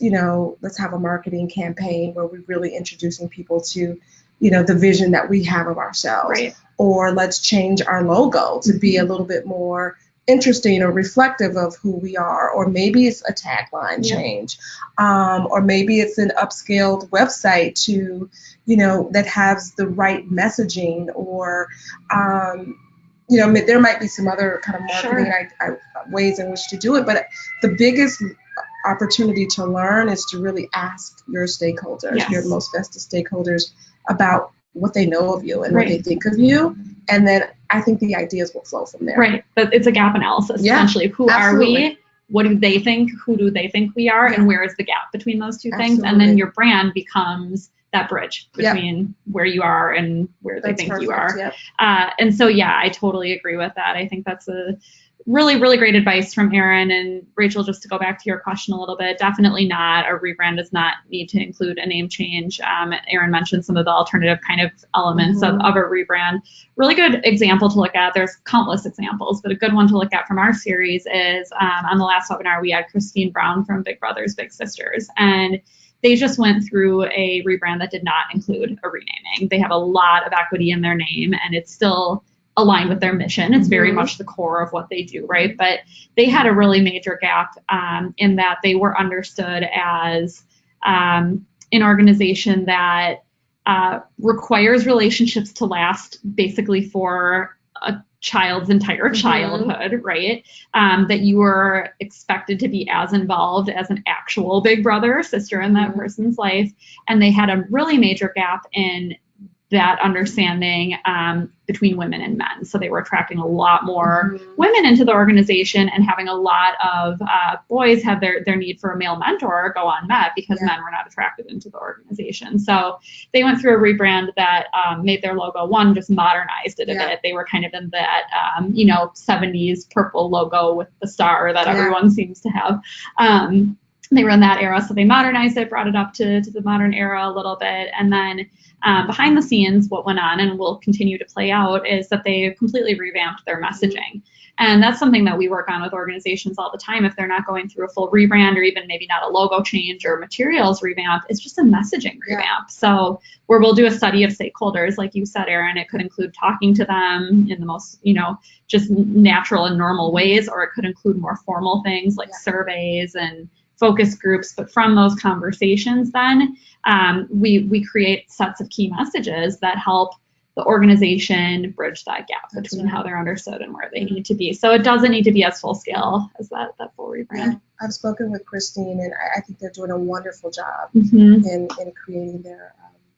have a marketing campaign where we're really introducing people to, the vision that we have of ourselves. Right. Or let's change our logo to be a little bit more interesting or reflective of who we are. Or maybe it's a tagline change. Or maybe it's an upscaled website to, that has the right messaging. Or, there might be some other kind of marketing ways in which to do it. But the biggest opportunity to learn is to really ask your stakeholders, your most vested stakeholders, about what they know of you and what they think of you. And then I think the ideas will flow from there. Right. But it's a gap analysis, essentially. Who are we? What do they think? Who do they think we are? And where is the gap between those two things? And then your brand becomes that bridge between where you are and where they think you are. And so, I totally agree with that. I think that's a really, really great advice from Erin. And Rachel, just to go back to your question a little bit, definitely not. A rebrand does not need to include a name change. Erin mentioned some of the alternative kind of elements of a rebrand. Really good example to look at. There's countless examples, but a good one to look at from our series is on the last webinar, we had Christine Brown from Big Brothers Big Sisters. And they just went through a rebrand that did not include a renaming. They have a lot of equity in their name, and it's still aligned with their mission. It's very much the core of what they do, right? But they had a really major gap in that they were understood as an organization that requires relationships to last basically for a child's entire childhood, right? That you were expected to be as involved as an actual big brother or sister in that person's life. And they had a really major gap in that understanding between women and men. So they were attracting a lot more women into the organization and having a lot of boys have their need for a male mentor go unmet because men were not attracted into the organization. So they went through a rebrand that made their logo, one, just modernized it a bit. They were kind of in that, 70s purple logo with the star that everyone seems to have. They were in that era, so they modernized it, brought it up to the modern era a little bit, and then behind the scenes, what went on and will continue to play out is that they completely revamped their messaging. And that's something that we work on with organizations all the time. If they're not going through a full rebrand or even maybe not a logo change or materials revamp, it's just a messaging revamp. So where we'll do a study of stakeholders, like you said, Erin, it could include talking to them in the most, just natural and normal ways, or it could include more formal things like surveys and focus groups. But from those conversations, then we create sets of key messages that help the organization bridge that gap between how they're understood and where they need to be. So it doesn't need to be as full scale as that full rebrand. Yeah. I've spoken with Christine, and I think they're doing a wonderful job in creating their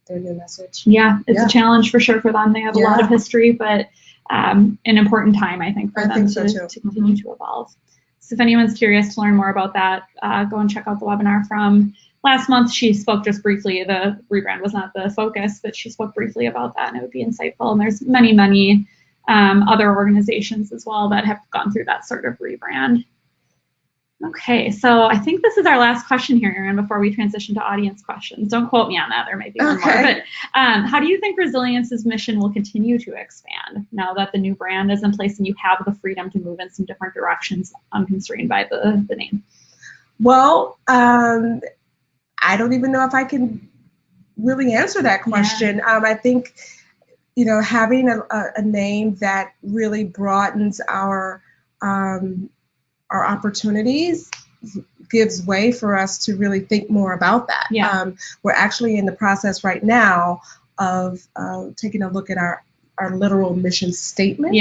new message. Yeah, it's a challenge for sure for them. They have a lot of history, but an important time, I think, for them to continue to evolve. So if anyone's curious to learn more about that, go and check out the webinar from last month. She spoke just briefly. The rebrand was not the focus, but she spoke briefly about that, and it would be insightful. And there's many other organizations as well that have gone through that sort of rebrand. Okay, so I think this is our last question here, Erin, before we transition to audience questions. Don't quote me on that. There might be one more. But how do you think Resilience's mission will continue to expand now that the new brand is in place and you have the freedom to move in some different directions unconstrained by the name? Well, I don't even know if I can really answer that question. I think, having a name that really broadens our opportunities gives way for us to really think more about that. We're actually in the process right now of taking a look at our literal mission statement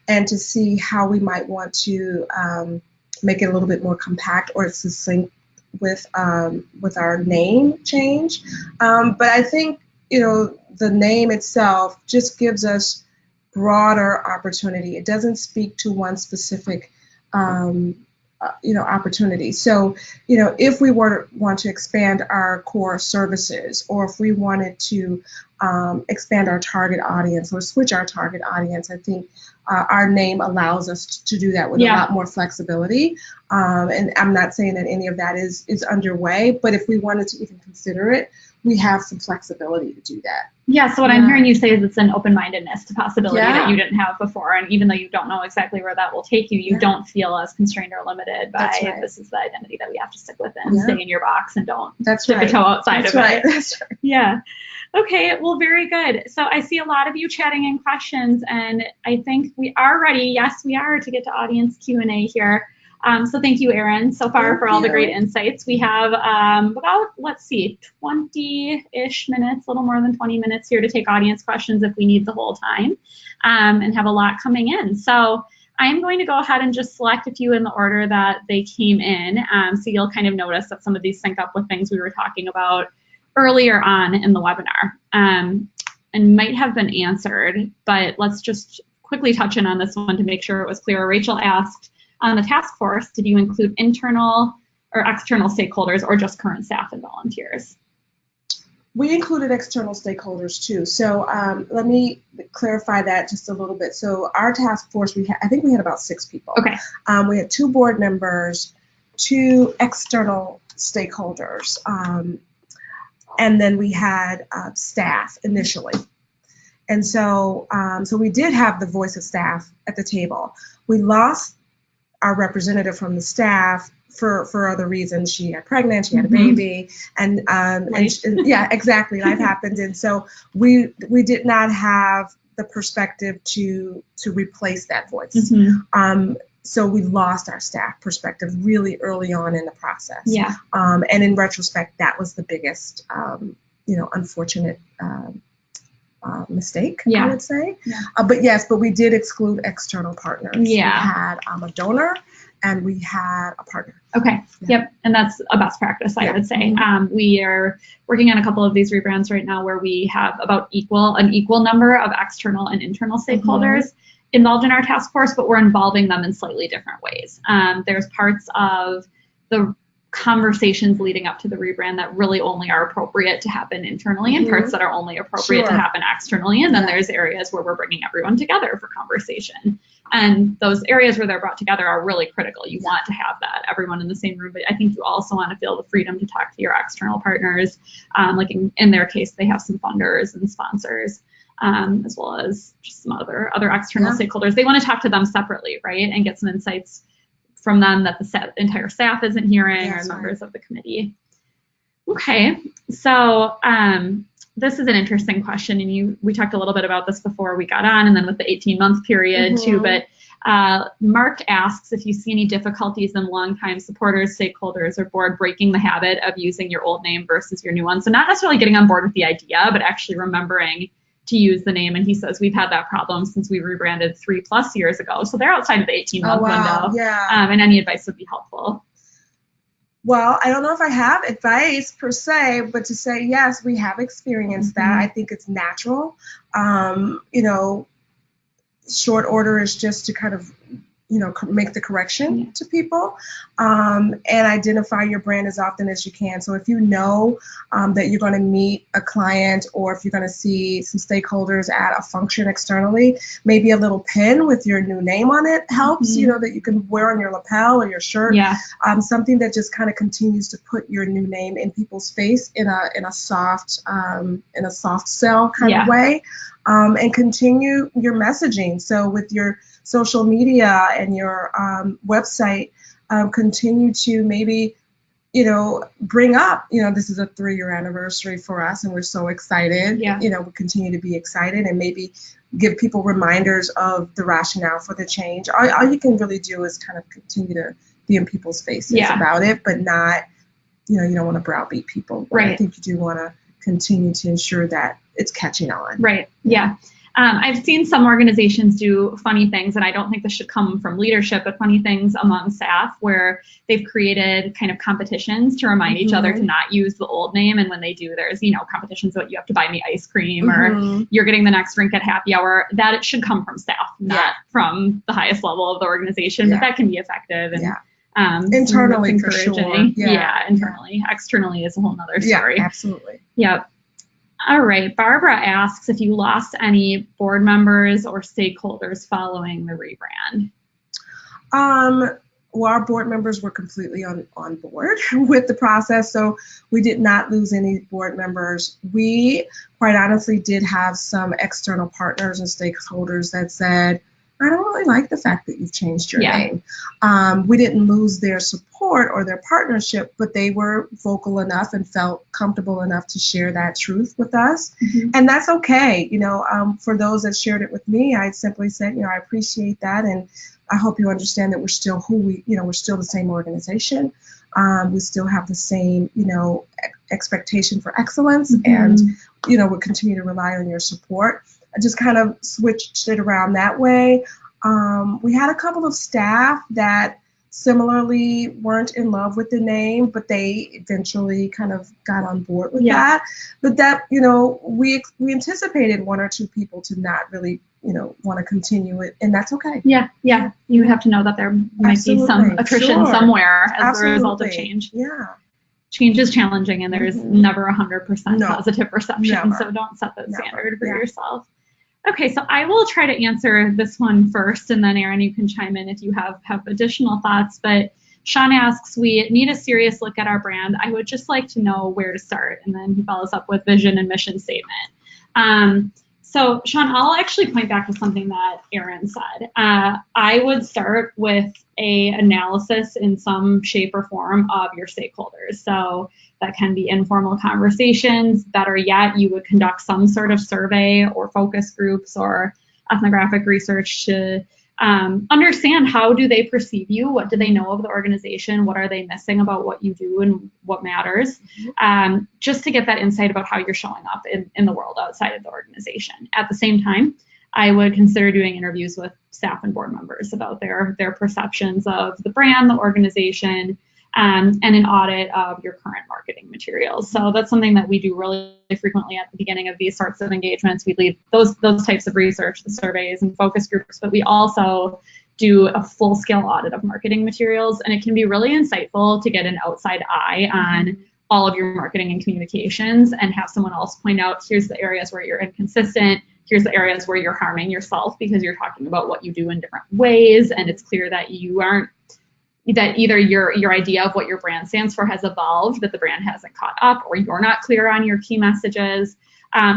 and to see how we might want to make it a little bit more compact or succinct with our name change. But I think, the name itself just gives us broader opportunity. It doesn't speak to one specific opportunity. So, if we want to expand our core services, or if we wanted to expand our target audience or switch our target audience, I think our name allows us to do that with a lot more flexibility. And I'm not saying that any of that is underway, but if we wanted to even consider it, we have some flexibility to do that. Yeah, so what I'm hearing you say is it's an open-mindedness to possibility that you didn't have before. And even though you don't know exactly where that will take you, you don't feel as constrained or limited by this is the identity that we have to stick with and stay in your box and don't stick a toe outside of it. That's right. Yeah. Okay, well, very good. So I see a lot of you chatting in questions, and I think we are ready. Yes, we are, to get to audience Q&A here. So thank you, Erin, so far for all the great insights. We have about, 20-ish minutes, a little more than 20 minutes here to take audience questions if we need the whole time, and have a lot coming in. So I'm going to go ahead and just select a few in the order that they came in. So you'll kind of notice that some of these sync up with things we were talking about earlier on in the webinar, and might have been answered, but let's just quickly touch in on this one to make sure it was clear. Rachel asked, on the task force, did you include internal or external stakeholders or just current staff and volunteers? We included external stakeholders too. So let me clarify that just a little bit. So our task force, I think we had about 6 people. Okay. We had 2 board members, 2 external stakeholders, and then we had staff initially. And so we did have the voice of staff at the table. We lost our representative from the staff for other reasons. She got pregnant, she had a baby, and yeah, exactly, life happened, and so we did not have the perspective to replace that voice. So we lost our staff perspective really early on in the process. Yeah. And in retrospect, that was the biggest, unfortunate mistake, I would say. Yeah. But we did exclude external partners. Yeah. We had a donor and we had a partner. Okay. Yeah. Yep. And that's a best practice, I would say. We are working on a couple of these rebrands right now where we have about an equal number of external and internal stakeholders involved in our task force, but we're involving them in slightly different ways. There's parts of the conversations leading up to the rebrand that really only are appropriate to happen internally, and parts that are only appropriate to happen externally. And then there's areas where we're bringing everyone together for conversation. And those areas where they're brought together are really critical. You want to have that, everyone in the same room, but I think you also want to feel the freedom to talk to your external partners. Like in their case, they have some funders and sponsors. As well as just some other external stakeholders. They want to talk to them separately, right, and get some insights from them that the entire staff isn't hearing, or members of the committee. Okay, so this is an interesting question, and we talked a little bit about this before we got on, and then with the 18-month period too, but Mark asks if you see any difficulties in longtime supporters, stakeholders, or board breaking the habit of using your old name versus your new one. So not necessarily getting on board with the idea, but actually remembering to use the name. And he says we've had that problem since we rebranded 3+ years ago. So they're outside of the 18-month window. Yeah. And any advice would be helpful. Well, I don't know if I have advice per se, but to say, yes, we have experienced that. I think it's natural. Short order is just to kind of, make the correction to people and identify your brand as often as you can. So if you know that you're going to meet a client, or if you're going to see some stakeholders at a function externally, maybe a little pin with your new name on it helps, that you can wear on your lapel or your shirt. Yeah. Something that just kind of continues to put your new name in people's face in a soft sell kind of way. And continue your messaging. So with your social media and your website, continue to maybe, bring up, this is a 3-year anniversary for us and we're so excited. Yeah. We continue to be excited, and maybe give people reminders of the rationale for the change. All you can really do is kind of continue to be in people's faces about it, but not, you don't want to browbeat people. Right. I think you do want to continue to ensure that it's catching on. Right. Yeah. I've seen some organizations do funny things, and I don't think this should come from leadership, but funny things among staff where they've created kind of competitions to remind each other to not use the old name. And when they do, there's, competitions about you have to buy me ice cream or you're getting the next drink at happy hour. That it should come from staff, not from the highest level of the organization, but that can be effective. And internally for sure. Yeah, internally. Externally is a whole nother story. Yeah, absolutely. Yep. All right. Barbara asks if you lost any board members or stakeholders following the rebrand. Well, our board members were completely on board with the process, so we did not lose any board members. We, quite honestly, did have some external partners and stakeholders that said, I don't really like the fact that you've changed your name. We didn't lose their support or their partnership, but they were vocal enough and felt comfortable enough to share that truth with us. And that's okay. For those that shared it with me, I simply said, I appreciate that. And I hope you understand that we're still we're still the same organization. We still have the same, expectation for excellence, and, we'll continue to rely on your support. I just kind of switched it around that way. We had a couple of staff that similarly weren't in love with the name, but they eventually kind of got on board with that. But that, we anticipated 1 or 2 people to not really, want to continue it, and that's okay. Yeah. You have to know that there might be some attrition somewhere as a result of change. Yeah. Change is challenging, and there's never 100% positive perception, so don't set that standard for yourself. Okay, so I will try to answer this one first, and then Erin, you can chime in if you have additional thoughts. But Sean asks, we need a serious look at our brand. I would just like to know where to start. And then he follows up with vision and mission statement. So, Sean, I'll actually point back to something that Erin said. I would start with a analysis in some shape or form of your stakeholders. So that can be informal conversations. Better yet, you would conduct some sort of survey or focus groups or ethnographic research to understand how do they perceive you, what do they know of the organization, what are they missing about what you do and what matters, just to get that insight about how you're showing up in the world outside of the organization. At the same time, I would consider doing interviews with staff and board members about their perceptions of the brand, the organization, and an audit of your current marketing materials. So that's something that we do really frequently at the beginning of these sorts of engagements. We lead those types of research, the surveys and focus groups, but we also do a full-scale audit of marketing materials, and it can be really insightful to get an outside eye on all of your marketing and communications and have someone else point out, here's the areas where you're inconsistent, here's the areas where you're harming yourself because you're talking about what you do in different ways, and it's clear that you aren't, that either your idea of what your brand stands for has evolved, that the brand hasn't caught up, or you're not clear on your key messages.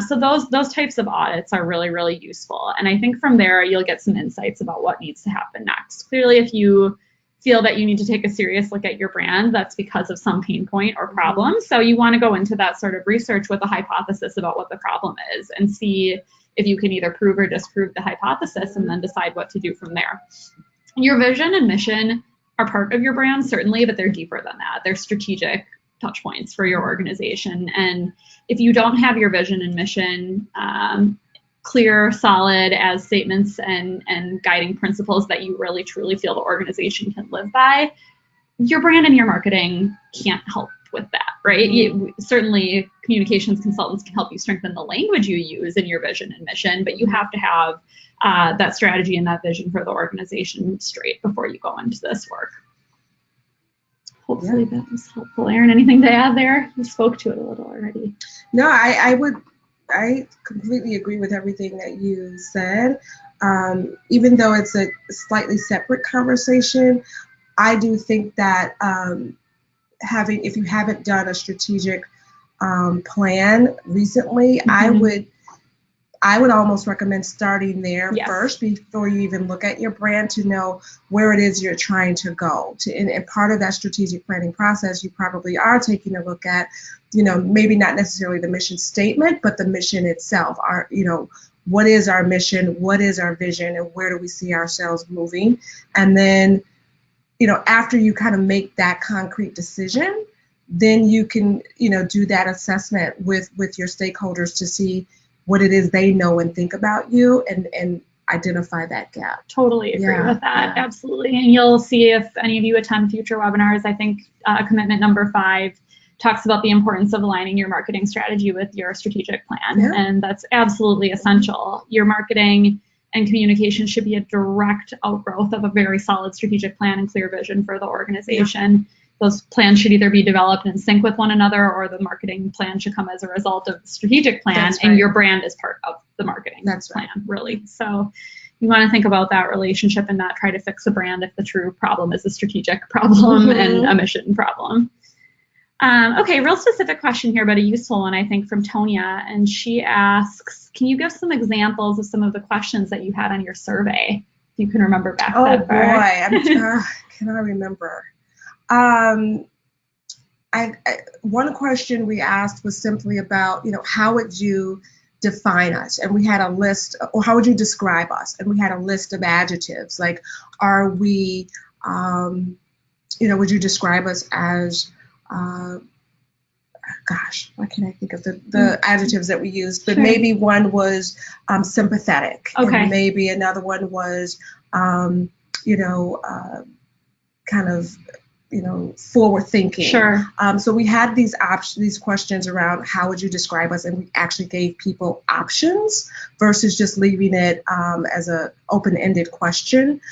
So those types of audits are really, really useful. And I think from there, you'll get some insights about what needs to happen next. Clearly, if you feel that you need to take a serious look at your brand, that's because of some pain point or problem. So you want to go into that sort of research with a hypothesis about what the problem is and see if you can either prove or disprove the hypothesis and then decide what to do from there. Your vision and mission are part of your brand, certainly, but they're deeper than that. They're strategic touch points for your organization. And if you don't have your vision and mission clear, solid as statements and guiding principles that you really truly feel the organization can live by, your brand and your marketing can't help with that, right? Certainly communications consultants can help you strengthen the language you use in your vision and mission, but you have to have that strategy and that vision for the organization straight before you go into this work. Hopefully that was helpful. Erin, anything to add there? You spoke to it a little already. No, I completely agree with everything that you said. Even though it's a slightly separate conversation, I do think that if you haven't done a strategic plan recently, I would almost recommend starting there first before you even look at your brand, to know where it is you're trying to go. And part of that strategic planning process, you probably are taking a look at, maybe not necessarily the mission statement, but the mission itself. What is our mission? What is our vision? And where do we see ourselves moving? And then, after you kind of make that concrete decision, then you can, do that assessment with your stakeholders to see what it is they know and think about you, and identify that gap. Totally agree with that. Yeah. Absolutely. And you'll see if any of you attend future webinars, I think commitment number 5 talks about the importance of aligning your marketing strategy with your strategic plan. Yeah. And that's absolutely essential. Your marketing and communication should be a direct outgrowth of a very solid strategic plan and clear vision for the organization. Yeah. Those plans should either be developed in sync with one another, or the marketing plan should come as a result of the strategic plan. That's right. And your brand is part of the marketing plan, really. So you want to think about that relationship and not try to fix a brand if the true problem is a strategic problem and a mission problem. Okay, real specific question here, but a useful one, I think, from Tonya. And she asks, can you give some examples of some of the questions that you had on your survey? If you can remember back that far. Oh, boy. Can I remember? One question we asked was simply about, how would you define us? And we had a list, or how would you describe us? And we had a list of adjectives, like, are we, would you describe us as, why can't I think of the adjectives that we used? But maybe one was sympathetic, and maybe another one was, kind of, forward thinking. Sure. So we had these questions around how would you describe us, and we actually gave people options versus just leaving it as a open-ended question.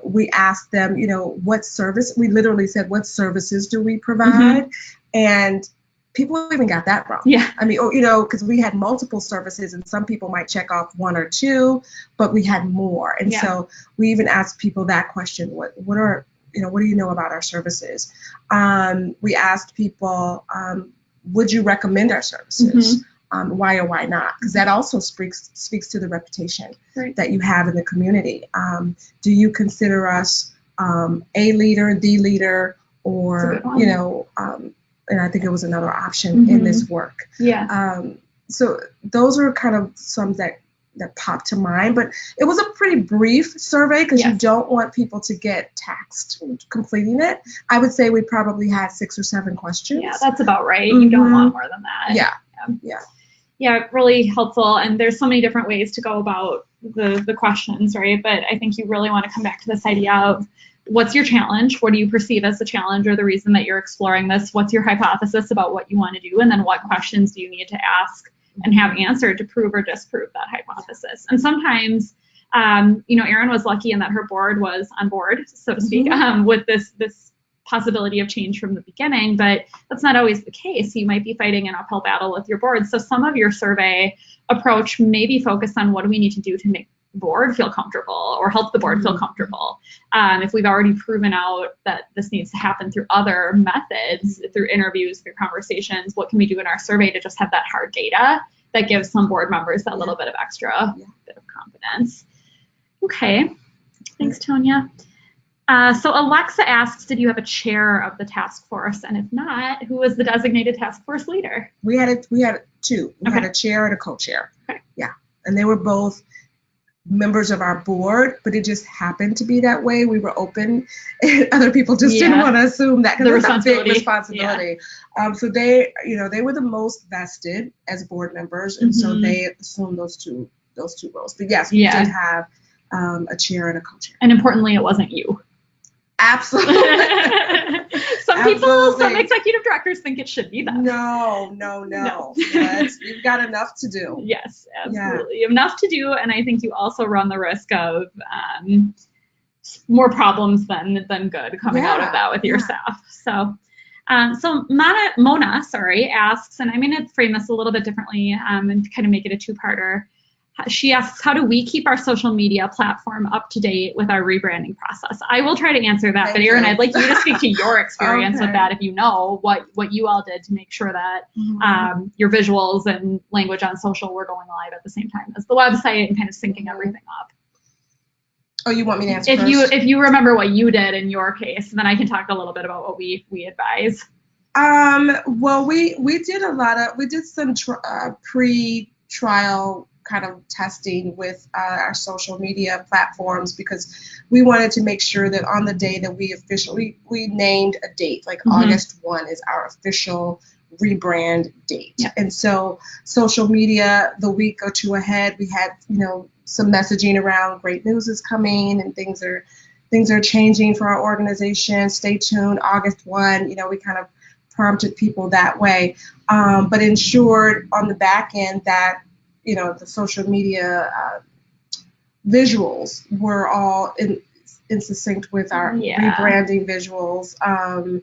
We asked them, what service, we literally said, what services do we provide? And people even got that wrong. Yeah. I mean, because we had multiple services, and some people might check off 1 or 2, but we had more. And so we even asked people that question, what do you know about our services? We asked people, would you recommend our services? why or why not? Because that also speaks to the reputation that you have in the community. Do you consider us a leader, the leader, or, and I think it was another option in this work. So those are kind of some that popped to mind, but it was a pretty brief survey because you don't want people to get taxed completing it. I would say we probably had 6 or 7 questions. Yeah, that's about right. You don't want more than that. Yeah, really helpful. And there's so many different ways to go about the questions, right? But I think you really want to come back to this idea of what's your challenge? What do you perceive as the challenge or the reason that you're exploring this? What's your hypothesis about what you want to do? And then what questions do you need to ask and have answered to prove or disprove that hypothesis? And sometimes, Erin was lucky in that her board was on board, so to speak, with this possibility of change from the beginning, but that's not always the case. You might be fighting an uphill battle with your board. So some of your survey approach may be focused on what do we need to do to make the board feel comfortable or help the board feel comfortable. If we've already proven out that this needs to happen through other methods, through interviews, through conversations, what can we do in our survey to just have that hard data that gives some board members that little bit of extra bit of confidence? Okay, thanks, Tonya. So Alexa asks, did you have a chair of the task force? And if not, who was the designated task force leader? We had 2. We had a chair and a co-chair. Yeah, and they were both members of our board, but it just happened to be that way. We were open, and other people just didn't want to assume that because it's a big responsibility. So they were the most vested as board members, and so they assumed those two roles. But yes, we did have a chair and a co-chair. And importantly, it wasn't you. Absolutely. Some executive directors think it should be that. No. Yes, you've got enough to do. Yes, absolutely. You have enough to do, and I think you also run the risk of more problems than good coming out of that with your staff. So Mona asks, and I'm going to frame this a little bit differently and kind of make it a two-parter. She asks, how do we keep our social media platform up to date with our rebranding process? I will try to answer that, but Erin, I'd like you to speak to your experience with that, if you know what you all did to make sure that your visuals and language on social were going live at the same time as the website and kind of syncing everything up. Oh, you want me to answer If you remember what you did in your case, then I can talk a little bit about what we advise. Well, we did some pre-trial kind of testing with our social media platforms because we wanted to make sure that on the day that we named a date, like August 1 is our official rebrand date. And so social media, the week or two ahead, we had, some messaging around great news is coming and things are changing for our organization. Stay tuned, August 1, we kind of prompted people that way, but ensured on the back end that the social media visuals were all in succinct with our rebranding visuals. I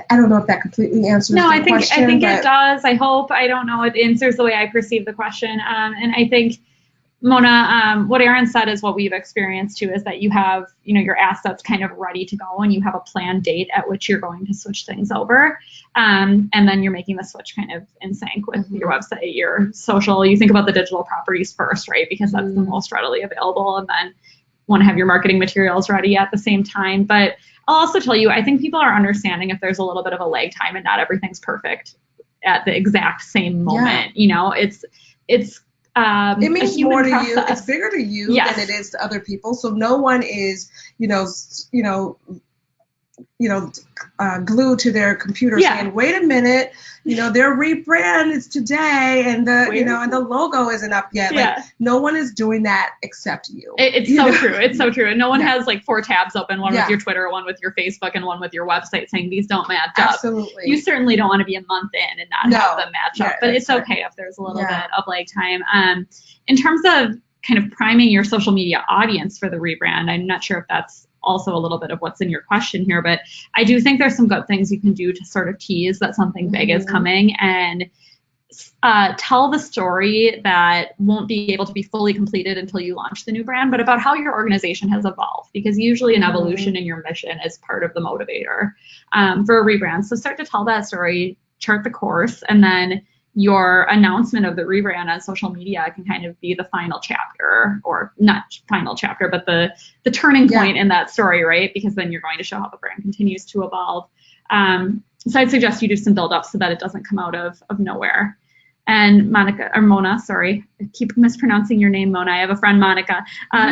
don't know if that completely answers the question. I think it does. I hope. I don't know. It answers the way I perceive the question. And I think, Mona, what Erin said is what we've experienced too, is that you have, your assets kind of ready to go and you have a planned date at which you're going to switch things over. And then you're making the switch kind of in sync with your website, your social. You think about the digital properties first, right? Because that's the most readily available, and then want to have your marketing materials ready at the same time. But I'll also tell you, I think people are understanding if there's a little bit of a lag time and not everything's perfect at the exact same moment. It means more to you. Process. It's bigger to you than it is to other people. So no one is, glued to their computer saying, "Wait a minute, their rebrand is today, and and the logo isn't up yet." Like no one is doing that except you. It's so true. It's so true. And no one has like 4 tabs open, one with your Twitter, one with your Facebook, and one with your website, saying these don't match up. Absolutely. You certainly don't want to be a month in and not have them match up. But it's okay if there's a little bit of lag time. In terms of kind of priming your social media audience for the rebrand, I'm not sure if that's also a little bit of what's in your question here, but I do think there's some good things you can do to sort of tease that something big is coming and tell the story that won't be able to be fully completed until you launch the new brand, but about how your organization has evolved, because usually an evolution in your mission is part of the motivator for a rebrand. So start to tell that story, chart the course, and then your announcement of the rebrand on social media can kind of be the final chapter, or not final chapter, but the turning point in that story, right? Because then you're going to show how the brand continues to evolve. So I'd suggest you do some build up so that it doesn't come out of nowhere. And Mona, sorry, I keep mispronouncing your name, Mona. I have a friend, Monica.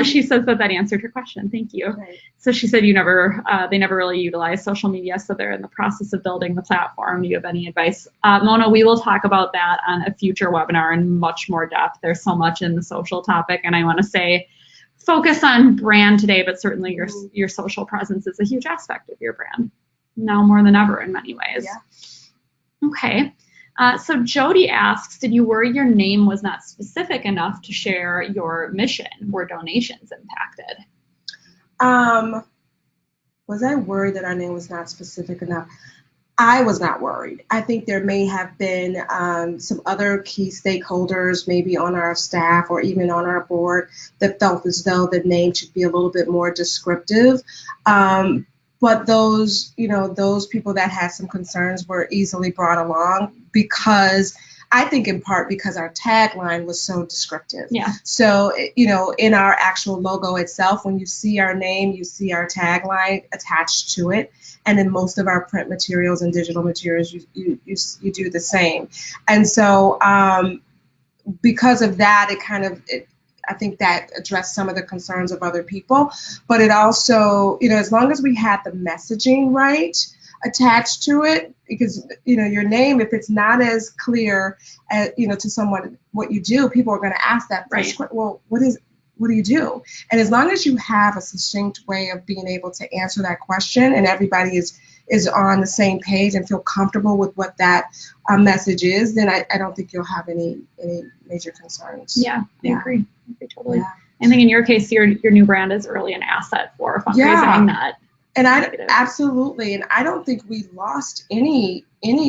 She says that answered her question. Thank you. Right. So she said they never really utilize social media, so they're in the process of building the platform. Do you have any advice? Mona, we will talk about that on a future webinar in much more depth. There's so much in the social topic, and I want to say focus on brand today, but certainly your social presence is a huge aspect of your brand, now more than ever in many ways. Yeah. Okay. So Jody asks, did you worry your name was not specific enough to share your mission? Were donations impacted? Was I worried that our name was not specific enough? I was not worried. I think there may have been some other key stakeholders, maybe on our staff or even on our board, that felt as though the name should be a little bit more descriptive. But those people that had some concerns were easily brought along, because I think in part because our tagline was so descriptive. Yeah. So, in our actual logo itself, when you see our name, you see our tagline attached to it. And in most of our print materials and digital materials, you do the same. And so because of that, I think that addressed some of the concerns of other people, but it also, as long as we had the messaging right attached to it, because, your name, if it's not as clear, to someone what you do, people are going to ask that first, right. Well, what do you do? And as long as you have a succinct way of being able to answer that question, and everybody is on the same page and feel comfortable with what that message is, then I don't think you'll have any major concerns. Yeah, I agree. Totally. Yeah. I think in your case, your new brand is really an asset for fundraising. And absolutely, and I don't think we lost any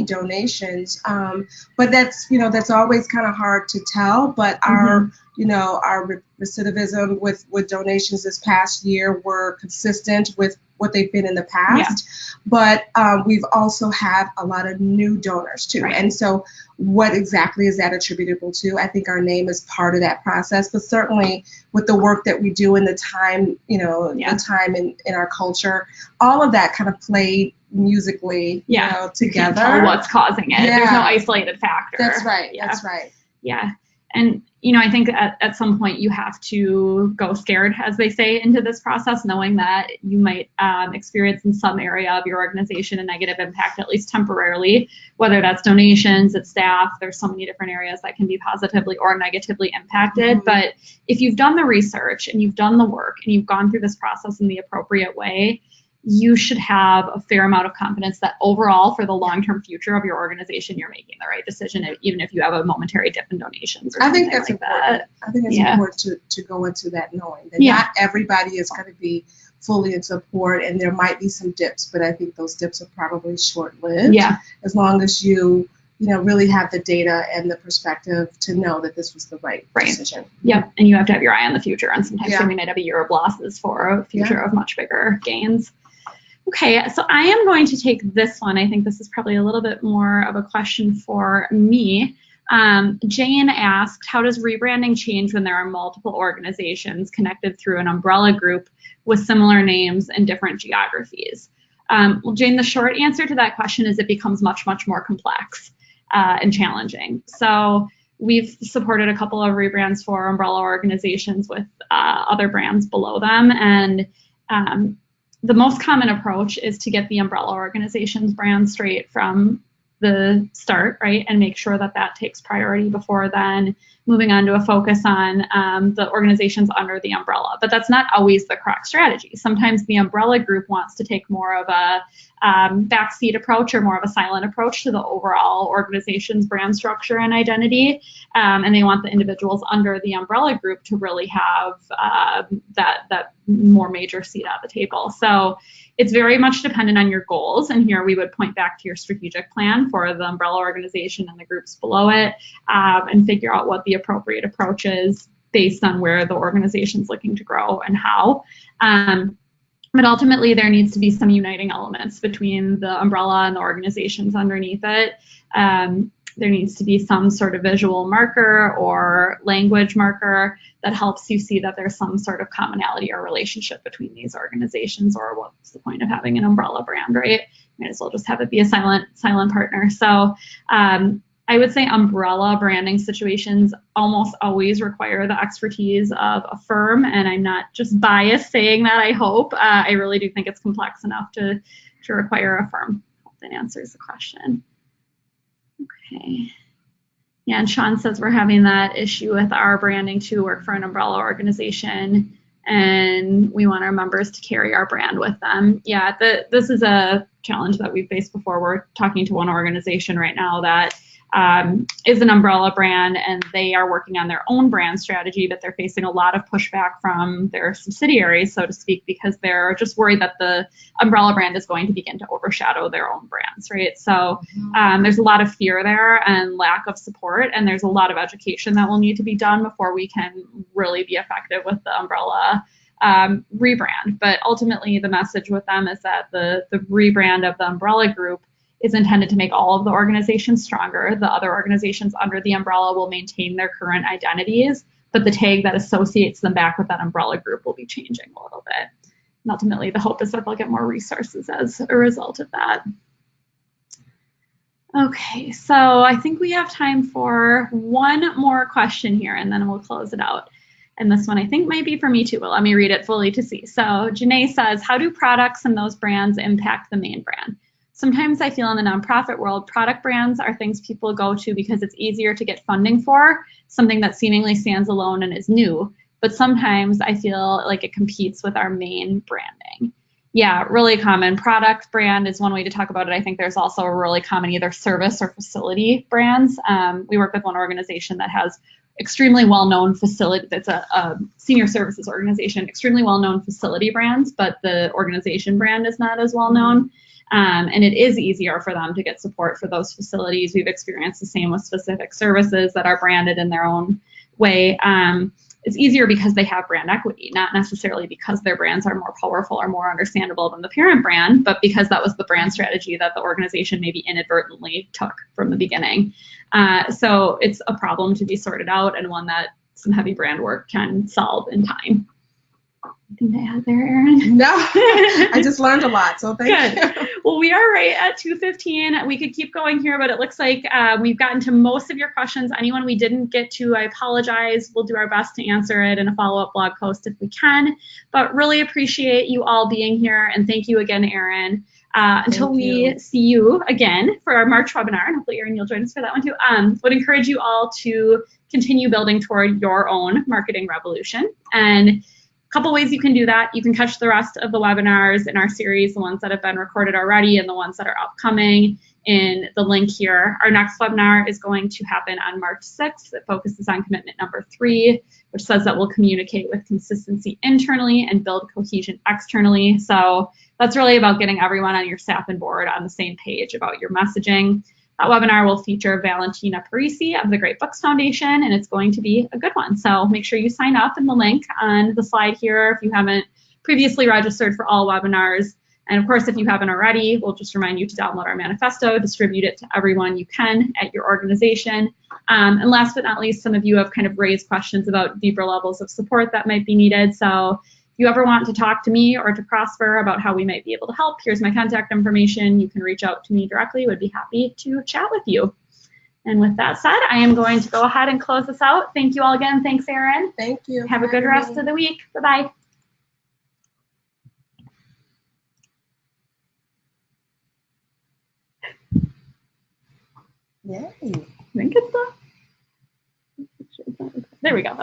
donations, but that's always kind of hard to tell. But our recidivism with donations this past year were consistent with what they've been in the past. Yeah. But we've also had a lot of new donors too. Right. And so what exactly is that attributable to? I think our name is part of that process, but certainly with the work that we do and the time, the time in our culture, all of that kind of played musically, together. Tell what's causing it. Yeah. There's no isolated factor. That's right. Yeah. That's right. Yeah. And, I think at some point you have to go scared, as they say, into this process, knowing that you might experience in some area of your organization a negative impact, at least temporarily, whether that's donations, it's staff. There's so many different areas that can be positively or negatively impacted. Mm-hmm. But if you've done the research and you've done the work and you've gone through this process in the appropriate way, you should have a fair amount of confidence that overall, for the long-term future of your organization, you're making the right decision, even if you have a momentary dip in donations. Or I think that's like important. That. I think it's important to go into that knowing that not everybody is going to be fully in support, and there might be some dips, but I think those dips are probably short-lived. Yeah. As long as you really have the data and the perspective to know that this was the right decision. Yep, and you have to have your eye on the future, and sometimes we might have a year of losses for a future of much bigger gains. Okay, so I am going to take this one. I think this is probably a little bit more of a question for me. Jane asked, how does rebranding change when there are multiple organizations connected through an umbrella group with similar names and different geographies? Well, Jane, the short answer to that question is it becomes much, much more complex and challenging. So we've supported a couple of rebrands for umbrella organizations with other brands below them, and the most common approach is to get the umbrella organization's brand straight from the start, right, and make sure that takes priority before then moving on to a focus on the organizations under the umbrella. But that's not always the correct strategy. Sometimes the umbrella group wants to take more of a backseat approach or more of a silent approach to the overall organization's brand structure and identity, and they want the individuals under the umbrella group to really have that more major seat at the table. So it's very much dependent on your goals, and here we would point back to your strategic plan for the umbrella organization and the groups below it, and figure out what the appropriate approach is based on where the organization's looking to grow and how. But ultimately, there needs to be some uniting elements between the umbrella and the organizations underneath it. there needs to be some sort of visual marker or language marker that helps you see that there's some sort of commonality or relationship between these organizations, or what's the point of having an umbrella brand, right? Might as well just have it be a silent partner. So I would say umbrella branding situations almost always require the expertise of a firm, and I'm not just biased saying that, I hope. I really do think it's complex enough to require a firm. I hope that answers the question. Okay. Yeah, and Sean says we're having that issue with our branding to work for an umbrella organization, and we want our members to carry our brand with them. Yeah, this is a challenge that we've faced before. We're talking to one organization right now that is an umbrella brand, and they are working on their own brand strategy, but they're facing a lot of pushback from their subsidiaries, so to speak, because they're just worried that the umbrella brand is going to begin to overshadow their own brands, right? So there's a lot of fear there and lack of support, and there's a lot of education that will need to be done before we can really be effective with the umbrella rebrand. But ultimately, the message with them is that the rebrand of the umbrella group is intended to make all of the organizations stronger. The other organizations under the umbrella will maintain their current identities, but the tag that associates them back with that umbrella group will be changing a little bit. And ultimately, the hope is that they'll get more resources as a result of that. Okay, so I think we have time for one more question here, and then we'll close it out. And this one I think might be for me too, but let me read it fully to see. So Janae says, how do products and those brands impact the main brand? Sometimes I feel in the nonprofit world, product brands are things people go to because it's easier to get funding for, something that seemingly stands alone and is new. But sometimes I feel like it competes with our main branding. Yeah, really common. Product brand is one way to talk about it. I think there's also a really common either service or facility brands. We work with one organization that has extremely well-known facility, that's a senior services organization, extremely well-known facility brands, but the organization brand is not as well-known. And it is easier for them to get support for those facilities. We've experienced the same with specific services that are branded in their own way. It's easier because they have brand equity, not necessarily because their brands are more powerful or more understandable than the parent brand, but because that was the brand strategy that the organization maybe inadvertently took from the beginning. So it's a problem to be sorted out, and one that some heavy brand work can solve in time. Anything to add there, Erin? No, I just learned a lot, so thank you. Well, we are right at 2:15. We could keep going here, but it looks like we've gotten to most of your questions. Anyone we didn't get to, I apologize. We'll do our best to answer it in a follow-up blog post if we can, but really appreciate you all being here, and thank you again, Erin. Until we see you again for our March webinar, and hopefully, Erin, you'll join us for that one too, would encourage you all to continue building toward your own marketing revolution. And a couple ways you can do that. You can catch the rest of the webinars in our series, the ones that have been recorded already and the ones that are upcoming, in the link here. Our next webinar is going to happen on March 6th. It focuses on commitment number 3, which says that we'll communicate with consistency internally and build cohesion externally. So that's really about getting everyone on your staff and board on the same page about your messaging. That webinar will feature Valentina Parisi of the Great Books Foundation, and it's going to be a good one. So make sure you sign up in the link on the slide here if you haven't previously registered for all webinars. And of course, if you haven't already, we'll just remind you to download our manifesto, distribute it to everyone you can at your organization. And last but not least, some of you have kind of raised questions about deeper levels of support that might be needed. So if you ever want to talk to me or to Prosper about how we might be able to help, here's my contact information. You can reach out to me directly. Would be happy to chat with you. And with that said, I am going to go ahead and close this out. Thank you all again. Thanks, Erin. Thank you. Have a good rest of the week. Bye-bye. Yay. I think it's the... There we go.